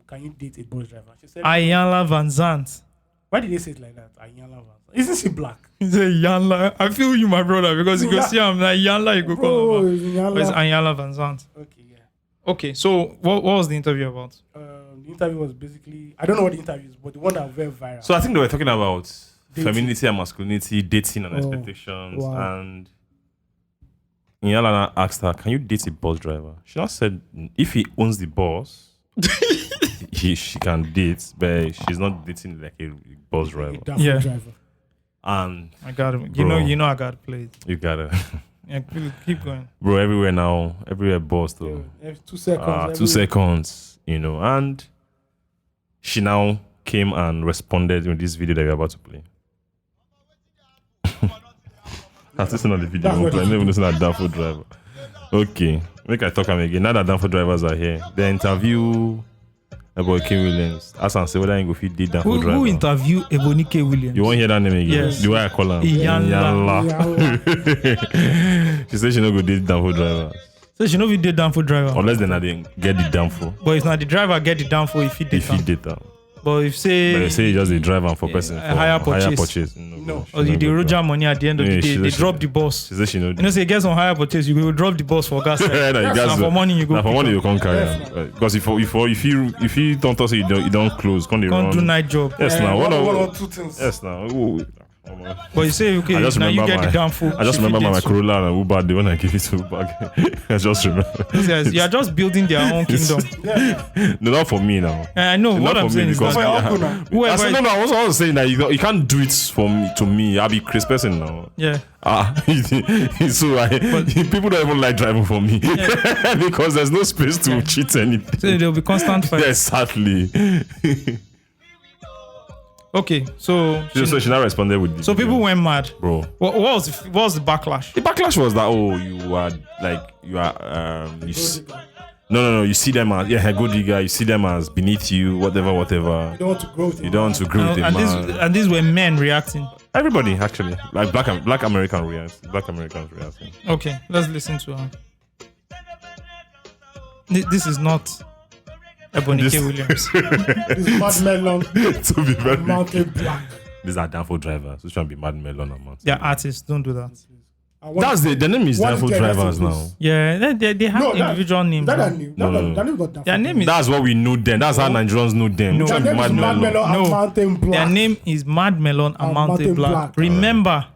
can you date a bus driver? She said, Iyanla Van Zandt. Why did they say it like that? Iyanla Van Zandt. Isn't she black? He said Iyanla. I feel you, my brother, because you go see him like Iyanla, you go call him. It's Iyanla Van Zandt. Okay, yeah. Okay, so what was the interview about? The interview was basically, I don't know what the interview is, but the one that went viral. So I think they were talking about Dating. femininity and masculinity, dating and expectations. Wow. And Iyanla asked her, can you date a bus driver? She not said, if he owns the bus, she can date, but she's not dating like a bus driver. Yeah. Driver. And I got it. bro, You know I got it played. you gotta, Yeah, keep going. bro, everywhere now, everywhere bus though. Yeah, 2 seconds. 2 seconds, and she now came and responded with this video that we're about to play. I listen on the video. I never listen at Danfo driver. Okay, make I talk him again. Now that Danfo drivers are here, they interview about K. Williams. Ask and say whether you go fit date Danfo driver. Who interview Ebonike Williams? You won't hear that name again? Yes. The way I call him. Iyanla. She said she no go date Danfo driver. So she know if you date Danfo driver. Unless they not get the Danfo. But if not the driver get the Danfo if he date If he date them. But if say But they say just the driver for person for higher purchase. No. Or the Roger money at the end of the day, she they said drop the boss. She said she know. You know, say get some higher purchase, you will drop the boss for gas. Nah, you guys And for money you go. Now for pick money up. you can't carry. Because if you don't talk, you don't close. Can't Can't do run. night job. Yes, now one one or two things. Yes, now. Ooh. But you say okay, I just now you remember get the my- Danfo. I just she remember fit my date you. Corolla and Uber the when I gave it to Uber. I just remember. These guys, you are just building their own kingdom. No, not for me now. I know Not what I'm for me saying is because For your that uncle now. I whoever said, no, I was saying that you can't do it for me to me. I'll be Chris person now. yeah. So people don't even like driving for me because there's no space to cheat anything. So there'll be constant fight. Yes, sadly. Okay, so So she now responded with this. so people went mad. bro. What was the backlash? The backlash was that no, you see them as a good digger, you see them as beneath you, whatever. You don't want to grow with You don't want to agree with the and man. these were men reacting. Everybody actually, like black Americans reacting. Okay, let's listen to her. This is not Ebonike This- Williams. This Mad Melon, To be very, Mountain Black. these are Danfo drivers. Which one be Mad Melon or Mountain? They're artists. Don't do that. That's the name is What Danfo is their drivers recipe? now. Yeah, they have No, that- individual names. That I now. knew. No. That name got that. Their name is That's what we know then. That's how Nigerians know them. No. Which one Their be name is Mad Mad Melon? Melon and No. Mountain Black. their name is Mad Melon and Mountain Black. Remember,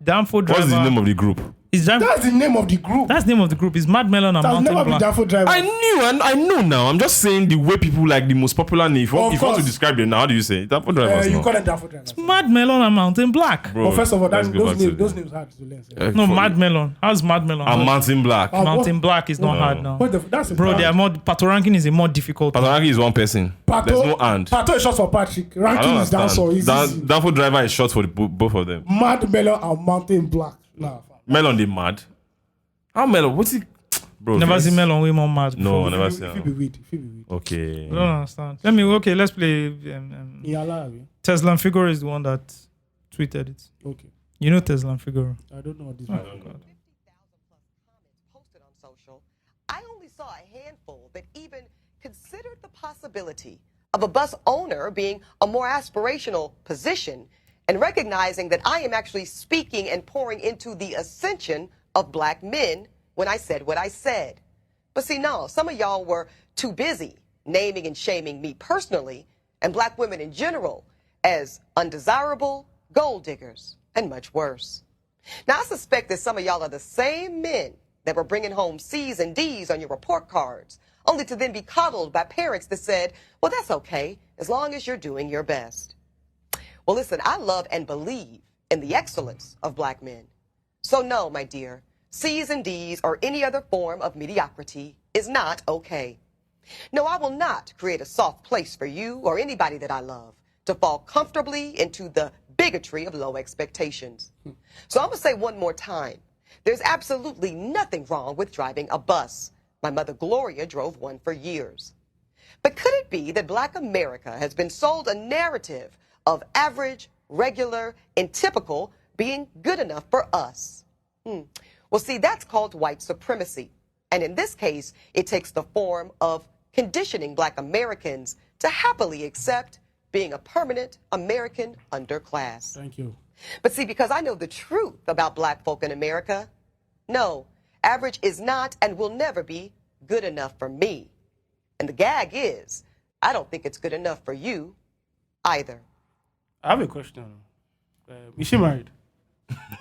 Danfo driver. What's the name of the group? is Danfo, That's the name of the group. that's the name of the group. Is Mad Melon and That's Mountain never been Black. Danfo driver. I knew and I know now. I'm just saying the way people like the most popular name. If you Of want to course. describe them now, how do you say it? Danfo drivers You now. call them Danfo drivers. Mad Melon and Mountain Black. Bro, But first of all, let's go back to those the- names hard to learn. No, for- Mad Melon. How's Mad Melon? And Mountain Black. Mountain Black is not hard now. That's a Bro, brand. they are more. Pato ranking is a more difficult. Patanaki is one person. There's no hand. Pato is short for Patrick. I Ranking don't is down, so understand. easy. Danfo driver is short for both of them. Mad Melon and Mountain Black. Nah, Melon, they mad. How Melon? What's it? Bro, Never this- seen Melon way more mad. No, before. never If seen. you be weed, if you be weed. Okay. I don't understand. Let's play. Iyala, Tesla and Figure is the one that tweeted it. okay. You know Tesla and Figure. I don't know what this is. 50,000 plus comments posted on social. I only saw a handful that even considered the possibility of a bus owner being a more aspirational position and recognizing that I am actually speaking and pouring into the ascension of black men when I said what I said. But see, no, some of y'all were too busy naming and shaming me personally and black women in general as undesirable, gold diggers, and much worse. Now, I suspect that some of y'all are the same men that were bringing home C's and D's on your report cards, only to then be coddled by parents that said, well, that's okay, as long as you're doing your best. Well, listen, I love and believe in the excellence of black men. So no, my dear, C's and D's or any other form of mediocrity is not okay. No, I will not create a soft place for you or anybody that I love to fall comfortably into the bigotry of low expectations. So I'm going to say one more time, there's absolutely nothing wrong with driving a bus. My mother Gloria drove one for years. But could it be that black America has been sold a narrative of average, regular, and typical being good enough for us? Well, see, that's called white supremacy. And in this case, it takes the form of conditioning Black Americans to happily accept being a permanent American underclass. Thank you. But see, because I know the truth about Black folk in America, no, average is not and will never be good enough for me. And the gag is, I don't think it's good enough for you either. I have a question. Is she married?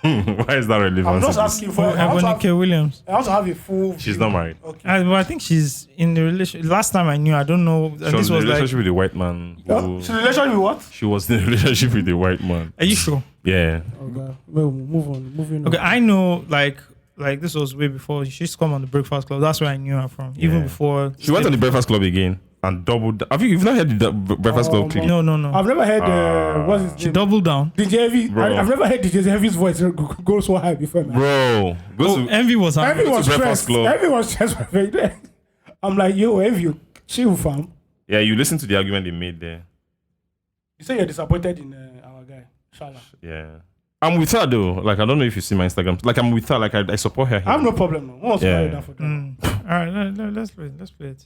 Why is that relevant? I'm just asking for. Ebonike Williams. I also have a full. She's not married. Okay. But I think she's in the relation. Last time I knew, I don't know. She was in a relationship with a white man. She's in a relationship with what? She was in a relationship with a white man. Are you sure? Yeah. Okay. Well, move on. Moving on. Okay, I know. Like this was way before she used to come on the Breakfast Club. That's where I knew her from. Even before She went on the Breakfast Club again and doubled. You've not heard the Breakfast Club clip? No. I've never heard. What's his name? She doubled down. DJ Heavy. I've never heard DJ Heavy's voice go so high before. Man. Bro. Envy was hungry. Everyone Breakfast stressed. Club. Everyone stressed. I'm like, yo, Envy, chill, fam. Yeah, you listen to the argument they made there. You say you're disappointed in our guy, Shala. Yeah. I'm with her though. Like, I don't know if you see my Instagram. Like, I'm with her. Like, I support her. I have no problem. No. What's Yeah. for them? All right, let's play it. Let's play it.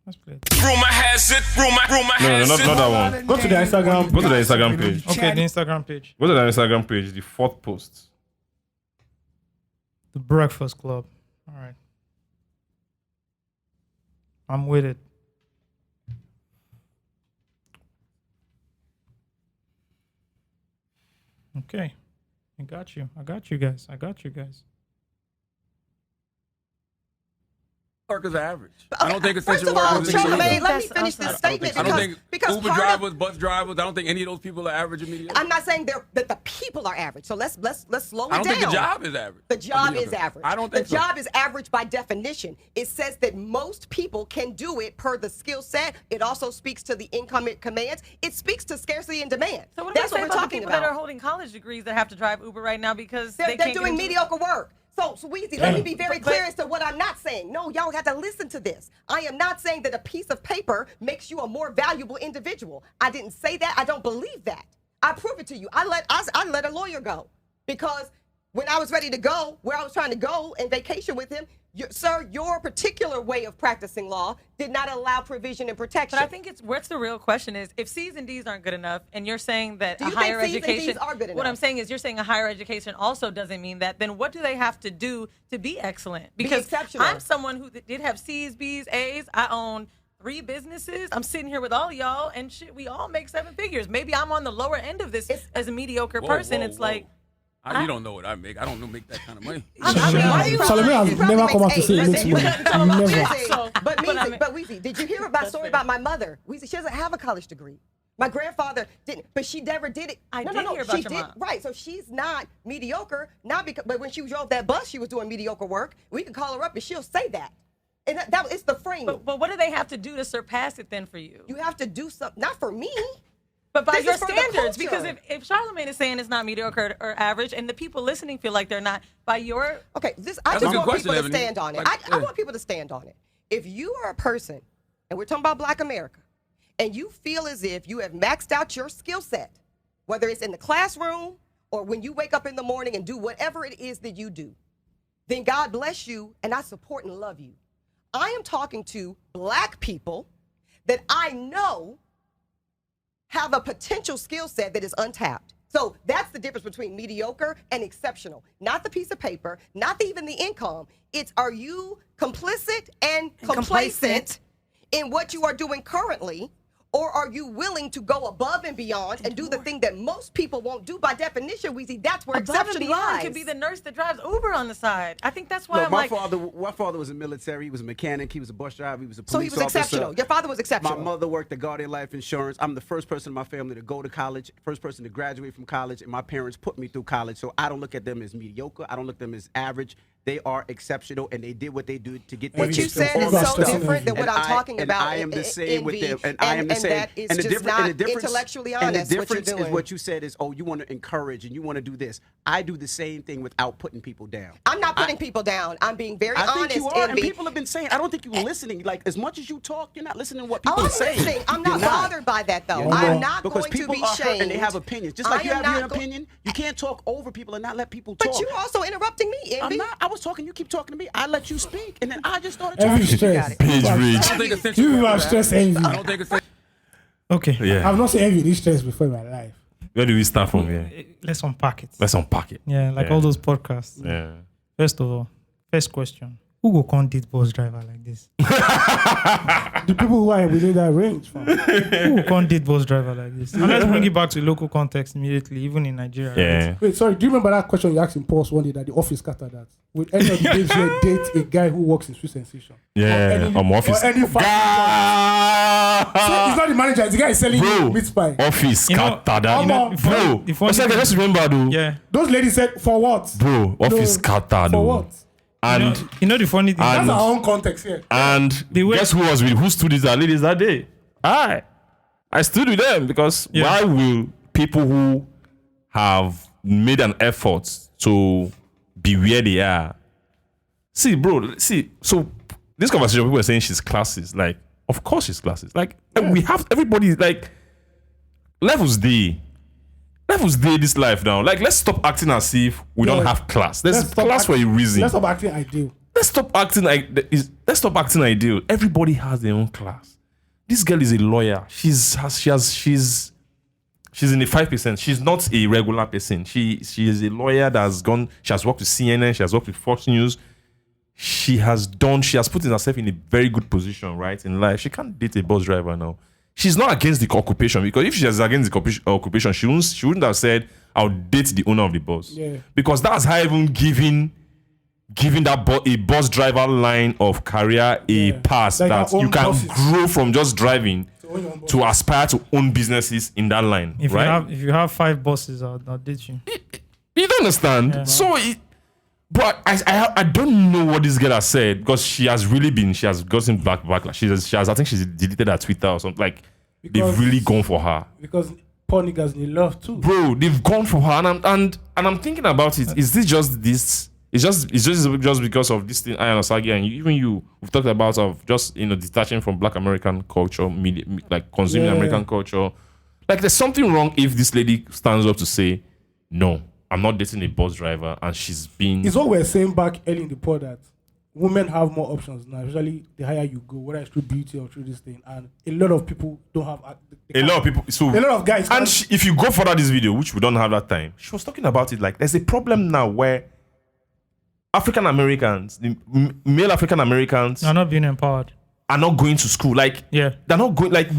Let's play it. Rumor has it. No, not that one. Go to the Instagram. Go to the Instagram page. Okay, the Instagram page. Go to the Instagram page. The fourth post. The Breakfast Club. All right. I'm with it. Okay. I got you guys. Workers are average. I don't think First essential of all, workers are Charlamagne, average. let me finish this statement I don't think because Uber part of- drivers, bus drivers, I don't think any of those people are average or mediocre. I'm not saying that the people are average. So let's slow it down. I don't think the job is average. The job Mediocre. is average. I don't think the so. job is average by definition. It says that most people can do it per the skill set. It also speaks to the income it commands. It speaks to scarcity and demand. So what do we That's say what we're about the talking people about. that are holding college degrees that have to drive Uber right now because They're they can't doing get into- mediocre work. So Weezy, let me be very clear as to what I'm not saying. No, y'all got to listen to this. I am not saying that a piece of paper makes you a more valuable individual. I didn't say that. I don't believe that. I prove it to you. I let a lawyer go because when I was ready to go, where I was trying to go and vacation with him, sir, your particular way of practicing law did not allow provision and protection. But I think what's the real question is if C's and D's aren't good enough, and you're saying that Do a you think higher C's and education. D's are good What enough? I'm saying is you're saying a higher education also doesn't mean that. Then what do they have to do to be excellent? Because exceptional. I'm someone who did have C's, B's, A's. I own 3 businesses. I'm sitting here with all y'all, and shit, we all make 7 figures. Maybe I'm on the lower end of this as a mediocre person. It's like. You don't know what I make. I don't make that kind of money. Charlamagne has never come out to say it makes money. Never. But Weezy, did you hear my story about my mother? Weezy, she doesn't have a college degree. My grandfather didn't, but she never did it. I did hear about she your did. mom. Right, so she's not mediocre, not because. But when she drove that bus, she was doing mediocre work. We can call her up and she'll say that. And that it's the frame. But what do they have to do to surpass it then for you? You have to do something, not for me. But by This your is for the standards, because culture. if Charlamagne is saying it's not mediocre or average, and the people listening feel like they're not, by your Okay, I That's a just good want question, people to Ebony. stand on it. Like, I want people to stand on it. If you are a person, and we're talking about Black America, and you feel as if you have maxed out your skill set, whether it's in the classroom or when you wake up in the morning and do whatever it is that you do, then God bless you, and I support and love you. I am talking to Black people that I know have a potential skill set that is untapped. So that's the difference between mediocre and exceptional. Not the piece of paper, not even the income. It's are you complicit and complacent in what you are doing currently, or are you willing to go above and beyond and do the thing that most people won't do? By definition, Weezy, that's where above and exception beyond lies. could be the nurse that drives Uber on the side. I think that's why Look, I'm my like, father was a military. He was a mechanic. He was a bus driver. He was a police So he was officer. exceptional. Your father was exceptional. My mother worked at Guardian Life Insurance. I'm the first person in my family to go to college, first person to graduate from college, and my parents put me through college. So I don't look at them as mediocre. I don't look at them as average. They are exceptional, and they did what they do to get What you to said all is that so stuff. different than what I'm talking and about. I am the same with them, and I am the and same. that is and the just difference, not and the difference, intellectually and honest. the what you're difference is doing. what you said is, oh, you want to encourage and you want to do this. I do the same thing without putting people down. I'm not putting people down. I'm being very I honest. think you are, and Envy. people have been saying. I don't think you're listening. Like as much as you talk, you're not listening to what people Oh, are I'm saying. listening. I'm not You're bothered by that, though. You're I'm not. not because going to people be are hurt shamed. and they have opinions. Just like I you am have your not go- opinion, you can't talk over people and not let people talk. But you also interrupting me, Envy. I'm not. I was talking, you keep talking to me. I let you speak, and then I just started Envy talking. stress. Page I rich. don't think it's sensible. You people have stress envy. I don't think it's sensible. Okay. Yeah. I've not seen envy this stress before in my life. Where do we start from here? Let's unpack it. Let's unpack it. Yeah, like all those podcasts. Yeah. First of all, first question. Who go can't date bus driver like this? The people who are within that range, fam. Who can't date bus driver like this? And let's bring it back to local context immediately, even in Nigeria. Yeah. Right? Wait, sorry, do you remember that question you asked in Pulse one day that the office scattered that? Would any of the babes here date a guy who works in Sweet Sensation? Yeah. I'm office. Or any so it's not the manager, it's the guy selling Bro. meat pie. Office You know- scattered. you know, the funny- Bro. the funny It's like I thing- just remember though. Yeah. Those ladies said, for what? Bro, office scattered. For though. what? And You know the funny thing? And- That's our own context here. way- guess who stood with our ladies that day? I stood with them because why will people who have made an effort to be where they are? See, bro, so this conversation, people are saying she's classist. Like, of course she's classist. Like, we have everybody, like, levels day this life now. Like, let's stop acting as if we don't have class. There's stop class for a reason. Let's stop acting ideal. Let's stop acting ideal. Everybody has their own class. This girl is a lawyer. She's in the 5%. She's not a regular person. She is a lawyer that has gone. She has worked with CNN. She has worked with Fox News. She has put herself in a very good position, right, in life. She can't date a bus driver now. She's not against the occupation, because if she was against the occupation, she wouldn't have said, "I'll date the owner of the bus." Yeah. Because that's how even giving a bus driver line of career a pass Like that our own you can bosses. grow from just driving own your own to aspire to own businesses in that line, If right? you have 5 bosses, I'll date you. You don't understand. Yeah. So, but I don't know what this girl has said, because she has gotten backlash. I think she's deleted her Twitter or something. Like, Because- they've really gone for her, Because poor niggas need love too. bro. They've gone for her, and I'm thinking about it. Is this just this? It's just because of this thing, Ian Osagi, and we've talked about of just detaching from Black American culture, media, like consuming Yeah. American culture. Like, there's something wrong if this lady stands up to say, "No, I'm not dating a bus driver," and she's been. It's what we're saying back early in the pod, that women have more options now. Usually, the higher you go, whether it's through beauty or through this thing, and a lot of people don't have. A lot of people. So A lot of guys. and can't- if you go further this video, which we don't have that time, she was talking about it like there's a problem now where African Americans, the male African Americans, I'm not being empowered. are not going to school. Like, Yeah. they're not going. Like,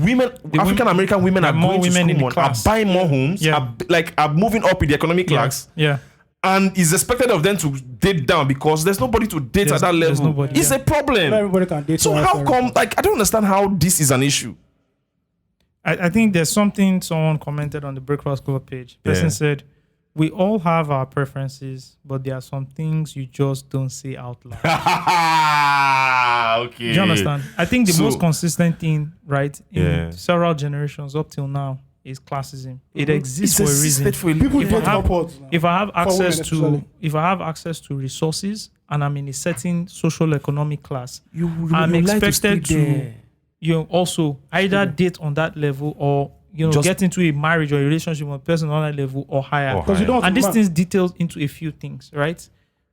African American women there are are more going to women school in the more, are class. buying more homes, Yeah. are moving up in the economic class, Yeah. and it's expected of them to date down because there's nobody to date at that There's level. nobody, It's yeah. a problem. Not everybody can date. So twice, how come? everybody. Like, I don't understand how this is an issue. I think there's something someone commented on the Breakfast Club page. Person Yeah. said, "We all have our preferences, but there are some things you just don't say out loud." Okay. Do you understand? I think the So- most consistent thing, right, in Yeah. several generations up till now is classism. It exists It's for a reason. existed for a People If I date have- upwards now. If I have women access especially. to resources and I'm in a certain social economic class, you I'm like to expected stay to, there. also either date on that level or Just- get into a marriage or a relationship with a person on that level or higher. Or Because you don't. And want these to things details into a few things, right?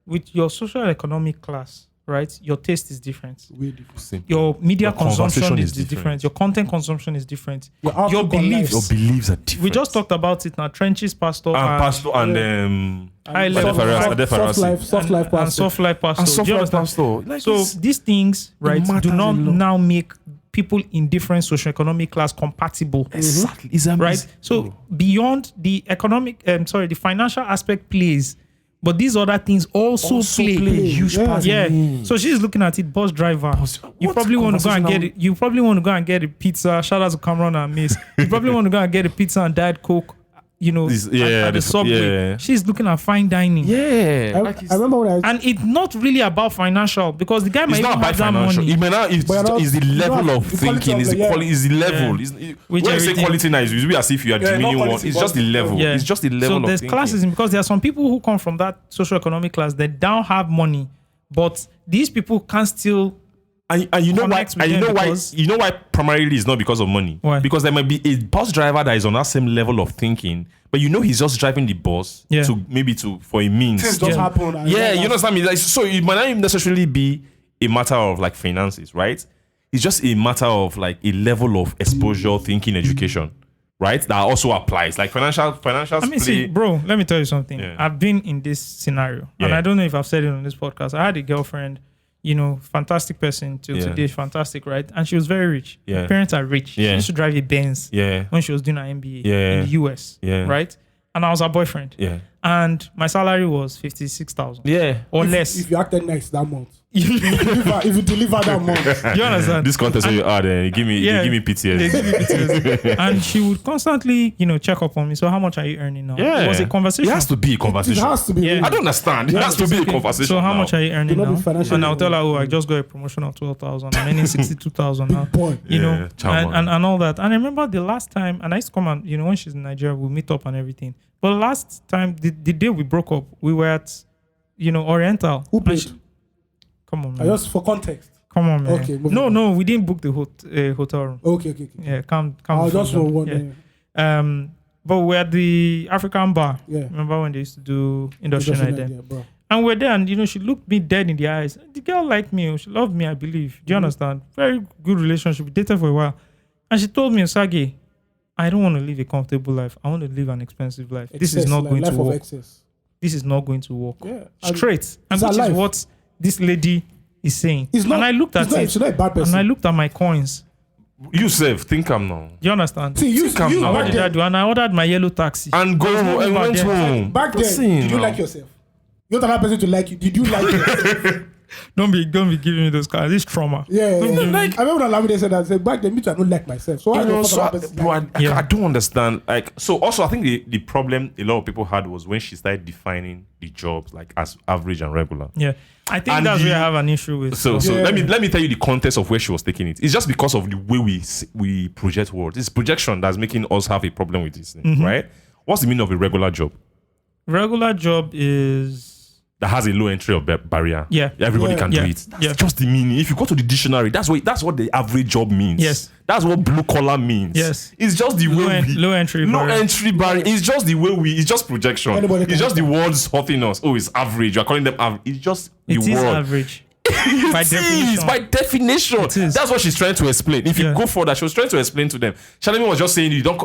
With your social economic class, right? Your taste is different. way different. Your media Your consumption conversation is is different. different. Your content consumption is different. Your Your outlook on beliefs. life. Your beliefs are different. We just talked about it now. Trenches pastor Pastor and high And level soft life, soft life and pastor. soft life pastor. and Do soft you life understand? pastor. Like, So it's- these things, right, matters do not a lot. now make people in different socioeconomic class compatible. exactly. It's Right? So beyond the the financial aspect plays, but these other things also play. a huge Yeah. part. Yeah. in it. So she's looking at it, bus driver. You what probably want to go and conversation get it. You probably want to go and get a pizza. Shout out to Cameron and Miss. You probably want to go and get a pizza and Diet Coke. At the subway. yeah. She's looking at fine dining. Yeah. I remember when I. And it's not really about financial because the guy might It's not even about have that financial. money. It may not. It's, But you're not- it's the you level know, of the quality thinking. of It's the the- quality. It's the level. Yeah. It's, Which when you say everything- quality now, it's be as if you are Yeah, not demeaning one. quality, It's just the level. Yeah. It's just the level So of there's thinking. classism because there are some people who come from that socioeconomic class that don't have money, but these people can still And you know why? connect with And you them know why? because- You know why? Primarily, it's not because of money. Why? Because there might be a bus driver that is on that same level of thinking, but you know he's just driving the bus Yeah. for a means. Things just Yeah. happen. and Yeah, that's- you understand me? Like, so it might not even necessarily be a matter of like finances, right? It's just a matter of like a level of exposure, thinking, education, right? That also applies. Like financial I mean, see, bro, let me tell you something. Yeah. I've been in this scenario, and Yeah. I don't know if I've said it on this podcast. I had a girlfriend, fantastic person till Yeah. today, fantastic, right? And she was very rich. Yeah. Her parents are rich. She Yeah. used to drive a Benz Yeah. when she was doing her MBA Yeah. in the US, Yeah. right? And I was her boyfriend. Yeah. And my salary was 56,000 Yeah. or if, less. If you acted nice that month, if you deliver that month, You understand? This contest where you are there, you give me Yeah. PTSD. They give me PTSD. And she would constantly, check up on me. So how much are you earning now? Yeah. It was a conversation. It has to be a it conversation. has to be. Yeah. I don't understand. It has to be a conversation. So how now. much are you earning Do not now? be financially And I'll tell her, I just got a promotion of 12,000. I'm earning 62,000 now. Big boy. Yeah, charm and all that. And I remember the last time, and I used to come and when she's in Nigeria, we'll meet up and everything. But last time, the day we broke up, we were at Oriental. Who And paid? Come on, I man. just for context. Come on, man. Okay, moving No, on. no, we didn't book the hotel room. Okay. Yeah, come. I'll just down. wonder. Yeah. But we're at the African bar. Yeah. Remember when they used to do industrial night there? Yeah, bro. And we're there, and she looked me dead in the eyes. The girl liked me. She loved me, I believe. Do you understand? Very good relationship. We dated for a while. And she told me, Sagi, I don't want to live a comfortable life. I want to live an expensive life. This is Excess, not like going to life of work. excess. This is not going to work. Yeah. And Straight. And it's her which is life. what this lady is saying. It's not, and I looked at She's it. not a bad person. And I looked at my coins. You self think I'm now. Do you understand? See, you Think I'm not. What back did I then, do? And I ordered my yellow taxi. And go There's no and back went then. home. back then, Listen did you now. like yourself? You want another person to like you? Did you like yourself? Don't be giving me those cars. This trauma. Yeah. Like- I remember when Lamide said that. I said, back then, me too, I don't like myself. So I don't So, bro, Yeah. I don't understand. Like, so also, I think the problem a lot of people had was when she started defining the jobs like as average and regular. Yeah. I think And that's the- where I have an issue with. So Yeah. let me tell you the context of where she was taking it. It's just because of the way we project words. It's projection that's making us have a problem with this thing, Mm-hmm. right? What's the meaning of a regular job Regular job is that has a low entry of barrier? Yeah. Everybody Yeah. can Yeah. do it. That's Yeah. just the meaning. If you go to the dictionary, that's what the average job means. Yes. That's what blue collar means. Yes. It's just the low, way en- we low entry. no barrier. entry barrier. It's just the way it's just projection. Anybody It's can just the words hurting us. Oh, it's average. You're calling them average. It's just the It is word. average. It By is, definition. by definition. It is. That's what she's trying to explain. If you Yeah. go further, she was trying to explain to them. Shalimi was just saying you don't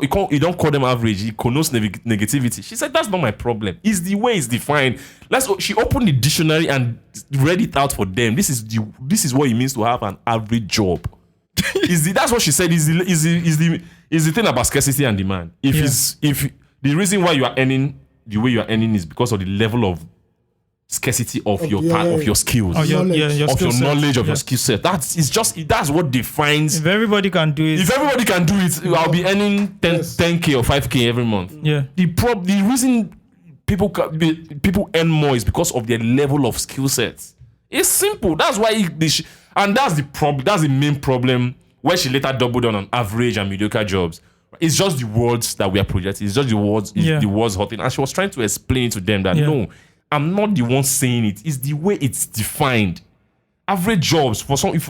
call them average. It connotes negativity. She said that's not my problem. It's the way it's defined. She opened the dictionary and read it out for them. This is what it means to have an average job. That's what she said. Is the thing about scarcity and demand. If the reason why you are earning the way you are earning is because of the level of scarcity of your skills. Oh, your Knowledge. skill set. knowledge of Yeah. your skill set. That's what defines. If everybody can do it. If everybody can do it, I'll be earning 10K or 5K every month. Yeah. The reason people earn more is because of their level of skill sets. It's simple. That's why and that's the problem. That's the main problem where she later doubled down on average and mediocre jobs. It's just the words that we are projecting. It's just the words. Yeah. The words hurting. And she was trying to explain to them that Yeah. no, I'm not the one saying it. It's the way it's defined. Average jobs if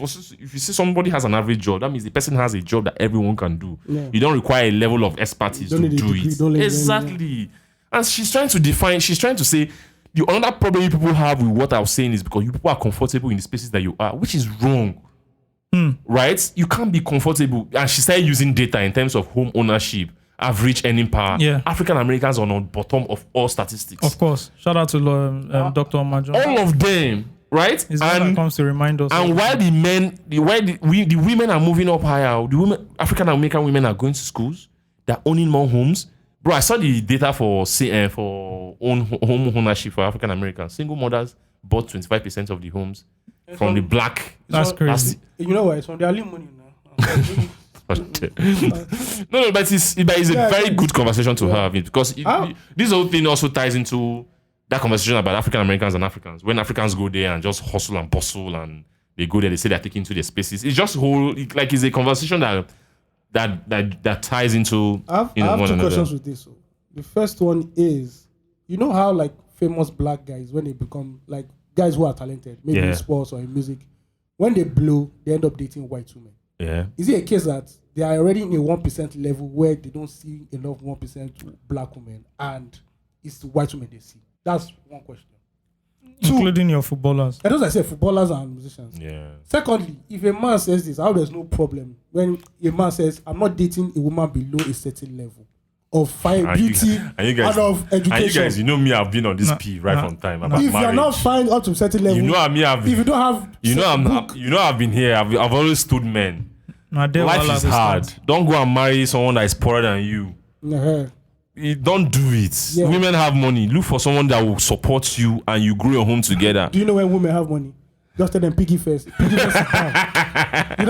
you see somebody has an average job, that means the person has a job that everyone can do. Yeah. You don't require a level of expertise Don't to need a do degree, it. don't need Exactly. And she's trying to say the another problem you people have with what I was saying is because you people are comfortable in the spaces that you are, which is wrong. Right? You can't be comfortable. And she started using data in terms of home ownership, average earning power. Yeah. African Americans are on bottom of all statistics. Of course. Shout out to Dr. Omajo. All of them, right? It's one that comes to remind us. And of- while the women are moving up higher, African American women are going to schools, they're owning more homes. Bro, I saw the data for home ownership for African Americans. Single mothers bought 25% of the homes from the black. That's crazy. You know what? It's from the alimony now. No, but it's a very good conversation to have because How? this whole thing also ties into that conversation about African Americans and Africans. When Africans go there and just hustle and bustle and they go there, they say they're taking to their spaces. It's just it's a conversation that ties into I have one two another. questions with this. The first one is, you know how like famous black guys, when they become like guys who are talented, maybe Yeah. in sports or in music, when they blow, they end up dating white women. Yeah. Is it a case that they are already in a 1% level where they don't see enough 1% black women and it's the white women they see? That's one question. Including your footballers. And as I said, footballers and musicians. Yeah. Secondly, if a man says this, how there's no problem when a man says, I'm not dating a woman below a certain level of fine beauty and of education. And you guys, you know me, I've been on this P from time about if marriage. you're not fine up to a certain level, you know me, if you don't have, I've been here. I've always stood men. Life is hard. Don't go and marry someone that is poorer than you. Don't do it. Yeah. Women have money. Look for someone that will support you and you grow your home together. Do you know when women have money? Just tell them piggy first. Piggy first is down. You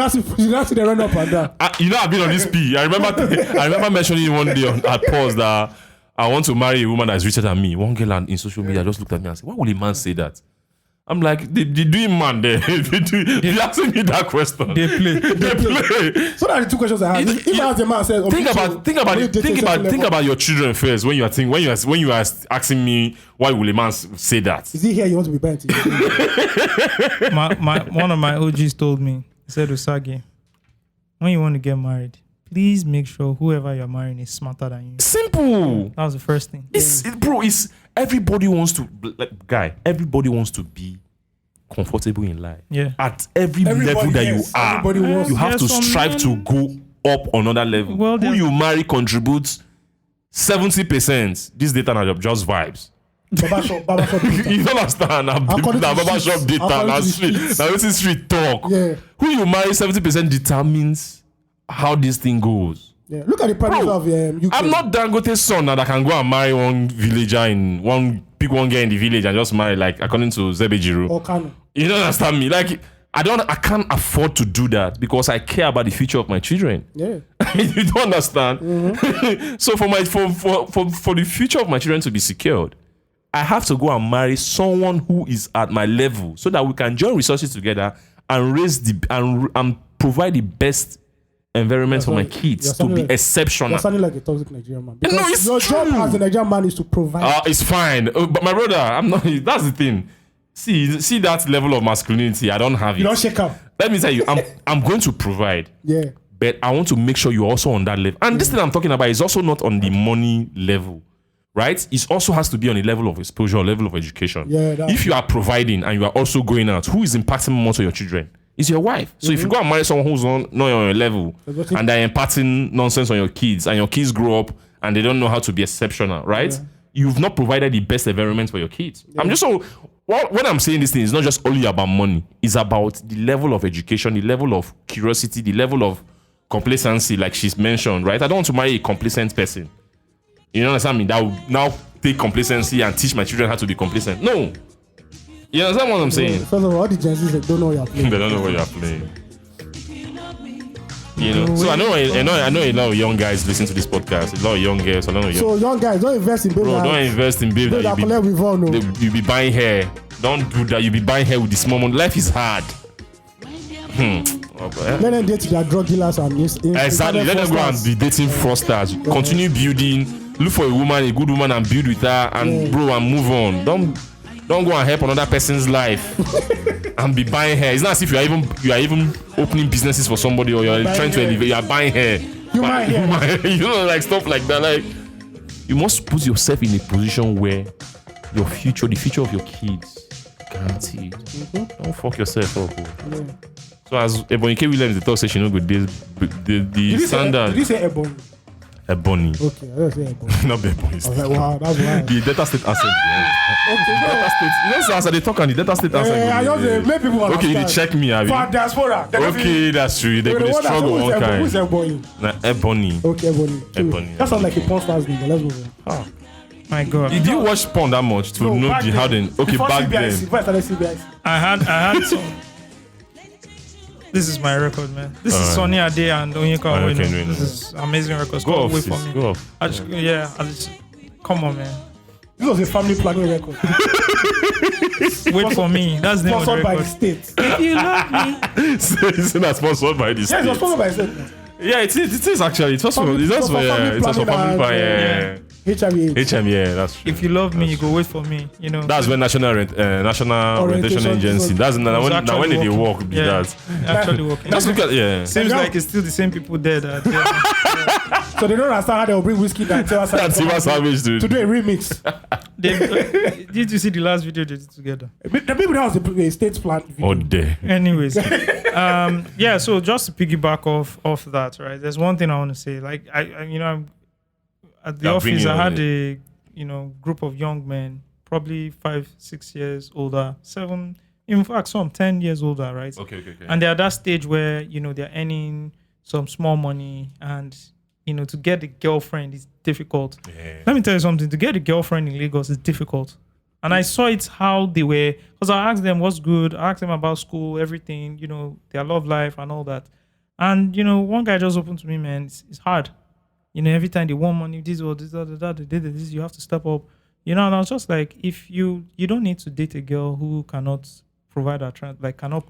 don't see them run up and down. I've been on this P. I remember mentioning one day at pause that I want to marry a woman that is richer than me. One girl in social media just looked at me and said, why would a man say that? I'm like, they doing man there. They asking me that question. They play. So that are the two questions I have. If I ask a man says, think about your children first when you are asking me why will a man say that. Is he here? You want to be buying One of my OGs told me, he said, Usagi, when you want to get married, please make sure whoever you're marrying is smarter than you. Simple. That was the first thing. Everybody wants to be comfortable in life. Yeah. At every level that you are, you have to strive to go up another level. Well, who you marry contributes 70%. This data are just vibes. Barbershop data. You don't understand? Now barbershop data. Now this is street talk. Yeah. Who you marry 70% determines how this thing goes. Yeah. Look at the premise of UK. I'm not Dangote's son now that can go and marry one villager pick one girl in the village and just marry, like, according to Zebejiru. Or Kano. You don't understand me? Like, I can't afford to do that because I care about the future of my children. Yeah. You don't understand? Mm-hmm. So for the future of my children to be secured, I have to go and marry someone who is at my level so that we can join resources together and raise and provide the best environment for my kids to be exceptional. You're sounding like a toxic Nigerian man. No, it's your true. job as a Nigerian man is to provide. It's fine. But my brother, I'm not. That's the thing. See that level of masculinity. I don't have it. You don't shake up. Let me tell you, I'm going to provide. Yeah. But I want to make sure you're also on that level. And this thing I'm talking about is also not on the money level. Right? It also has to be on a level of exposure, level of education. Yeah, if you are providing and you are also going out, who is impacting more to your children? It's your wife. So if you go and marry someone who's not on your level and they're imparting nonsense on your kids and your kids grow up and they don't know how to be exceptional, right? Yeah. You've not provided the best environment for your kids. Yeah. When I'm saying this thing, it's not just only about money. It's about the level of education, the level of curiosity, the level of complacency, like she's mentioned, right? I don't want to marry a complacent person. You understand me? That will now take complacency and teach my children how to be complacent. No. You understand what I'm saying? First of all the Gen Zs don't know what you're playing. They don't know what you're playing. You know? So I know a lot of young guys listen to this podcast. A lot of young girls. So young guys, don't invest in baby. Bro, don't invest in baby that you be buying hair. Don't do that. You be buying hair with the small money. Life is hard. Let them date their drug dealers and exactly. Let them go and be dating fraudsters. Yeah. Continue building. Look for a good woman and build with her and bro and move on. Don't go and help another person's life and be buying hair. It's not as if you are even opening businesses for somebody or you're trying to elevate. You are buying hair. You know, like stuff like that. Like, you must put yourself in a position where the future of your kids, guaranteed. Mm-hmm. Don't fuck yourself up. Yeah. So as Ebony K. Williams, the talk say she know good the standard. Did you say Ebony? Ebony. Okay, I don't say Ebony. Not Ebony. I was like, wow, that's wild. The Delta State accent. Okay, Delta State. You know, as they talk on the Delta State accent. I just make people understand. Okay, you check me, have you? For diaspora. Okay, that's true. They could struggle one kind. Who's Ebony? Ebony. Okay, Ebony. That sounds like a porn star's name. Let's move on. Oh. My God. Did you watch porn that much to know how they... Okay, back then. Before I started CBIC. I had some... This is my record, man. This is Sonny Ade and Onyeka Owenu. This is amazing record. Go off, wait for me. Go off. Come on, man. This was a family planning record. Wait for me. That's the name of the record. Sponsored by the state. If you love me. Isn't that sponsored by the state? Yes, it was sponsored by the state. Yeah, it is actually. It was for family planning. HIV. Yeah, that's true. If you love me, you go wait for me. You know. That's when National Orientation Agency. That's now when they work. Yeah, That. actually working. Just look at Seems like it's still the same people there. So they don't understand how they'll bring whiskey that Tiwa Savage dude. to do a remix. Did you see the last video they did together? The people that was a state plan video. Oh, there. Anyways, yeah. So just to piggyback off that, right? There's one thing I want to say. Like I'm at the office, I had a group of young men, probably 5-6 years older, 7, in fact some 10 years older, right? Okay. And they're at that stage where they're earning some small money, and to get a girlfriend is difficult. Yeah. Let me tell you something. To get a girlfriend in Lagos is difficult. And I saw it how they were, because I asked them what's good. I asked them about school, everything, their love life and all that. And, one guy just opened to me, man, it's hard. Every time they want money, this or this, this, you have to step up. And I was just like, if you don't need to date a girl who cannot provide cannot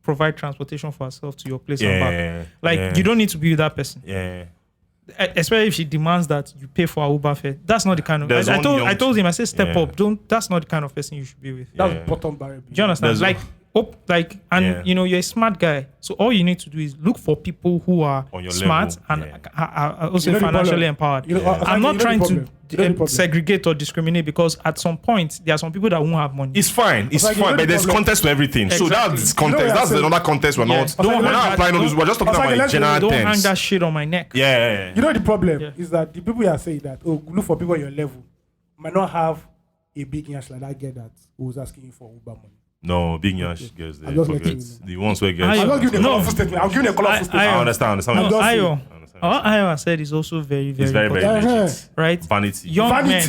provide transportation for herself to your place and back. You don't need to be with that person. Yeah. Especially if she demands that you pay for her Uber fare. That's not the kind of. I told him, I said, step up. That's not the kind of person you should be with. That's bottom barrel. Do you understand? You're a smart guy. So all you need to do is look for people who are smart and are also financially empowered. I'm not trying to segregate or discriminate, because at some point there are some people that won't have money. It's fine, but there's context to everything. Exactly. So that's context. That's another context. We're not applying all this. We're just talking about general Don't terms. hang that shit on my neck. Yeah. You know the problem is that the people who are saying that look for people on your level might not have a big yash like that girl that was asking you for Uber money. No, big yash girls. They I'm just forget letting you know. the ones where girls. I'm not giving a colorful statement. I'm giving a colorful statement. I understand. What Iowa said is also very, very It's very, important. very legit. Right? Vanity.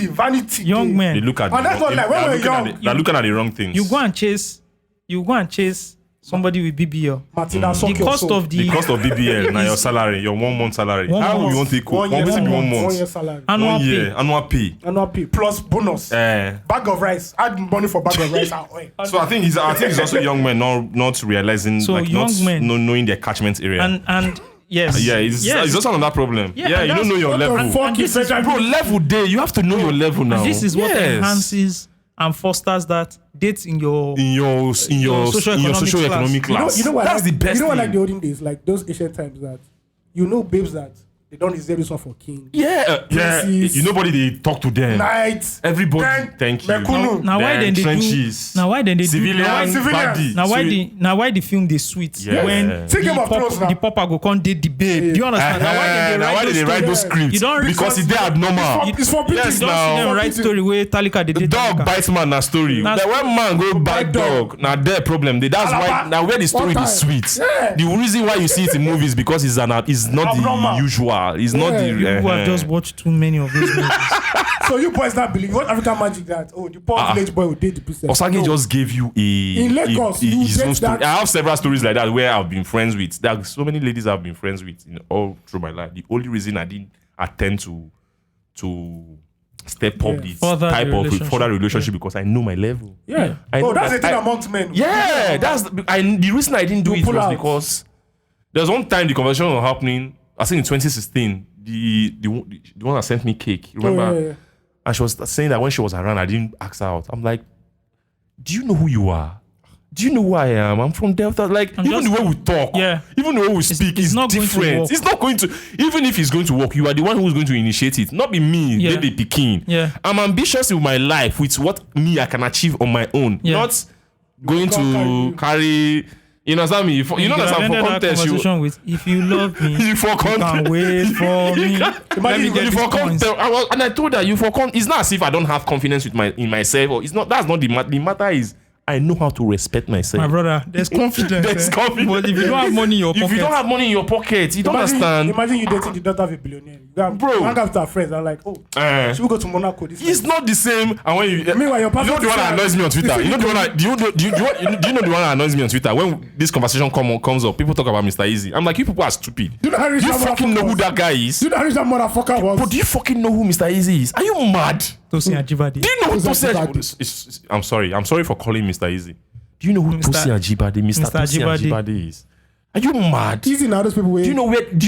Vanity. Young men. They look at. And that's not like when we're young. They're looking at the wrong things. You go and chase somebody with BBL. Martina, The cost of the cost of BBL, now your salary, your 1 month salary. How will you want to take 1 year month? salary. Annual pay. Plus bonus. Bag of rice. Add money for bag of rice and oil. So I think it's also young men not realizing, so young men knowing their catchment area. And yes. It's also another problem. Yeah, you don't know your level. Bro, level day, you have to know your level now. And this is what enhances and fosters that dates in your socio-economic class. You know what? That's the best. You know what, like the olden days, like those ancient times, that babes that they don't deserve this one for king. Princes, nobody they talk to them. Knights. Everybody. Thank you. Now why then they trenches. do? Now why then they civilians, do? body. Now why the film they sweet when the papa go come date the babe? Do you understand? Now why did they write those scripts? You don't because it's there abnormal. It's for people. You don't see them write story where Talika they the date dog Talika. bites man na story. But when man go bite dog, now their problem. That's why now where the story is sweet. Yeah. The reason why you see it in movies because it's not the usual. It's not the. You have just watched too many of those movies. So you boys not believe what African magic that the poor village boy will date the princess. Osage just gave you in Lagos, his own story. I have several stories like that where I've been friends with. There are so many ladies I've been friends with all through my life. The only reason I didn't attempt to step up this type of further relationship because I know my level. Yeah. That's the thing amongst men. Yeah, the reason I didn't do it was because there was one time the conversation was happening. I think in 2016. The one that sent me cake, remember? And she was saying that when she was around, I didn't ask her out. I'm like, do you know who you are? Do you know who I am? I'm from Delta. Like, even the way we talk, even the way we speak is different. It's not going to, even if it's going to work, you are the one who's going to initiate it. Not be me, baby Pekin. I'm ambitious with my life, with what I can achieve on my own. Not going to carry... You know what I mean? You know that for contest, if you love me, you can wait for me. And I told her, it's not as if I don't have confidence in myself, or it's not. That's not the matter. The matter is I know how to respect myself. My brother, there's confidence. Confidence. But if you don't have money in your pocket, you don't understand. Imagine you dating the daughter of a billionaire. Bro, hang out with our friends. I'm like, should we go to Monaco? It's not the same. And when you meanwhile, you know the one that annoys me on Twitter. You know the one. Do you know the one that annoys me on Twitter? When this conversation comes up, people talk about Mr. Easy. I'm like, you people are stupid. Do you fucking know who that guy is? Do you know who that motherfucker was? But do you fucking know who Mr. Easy is? Are you mad? Tosin Ajibade. Do you know who Tosin Ajibade? I'm sorry for calling Mr. Easy. Do you know who Tosin Ajibade, Mr. Tosin Ajibade is? Are you mad? Easy now, those people. Do you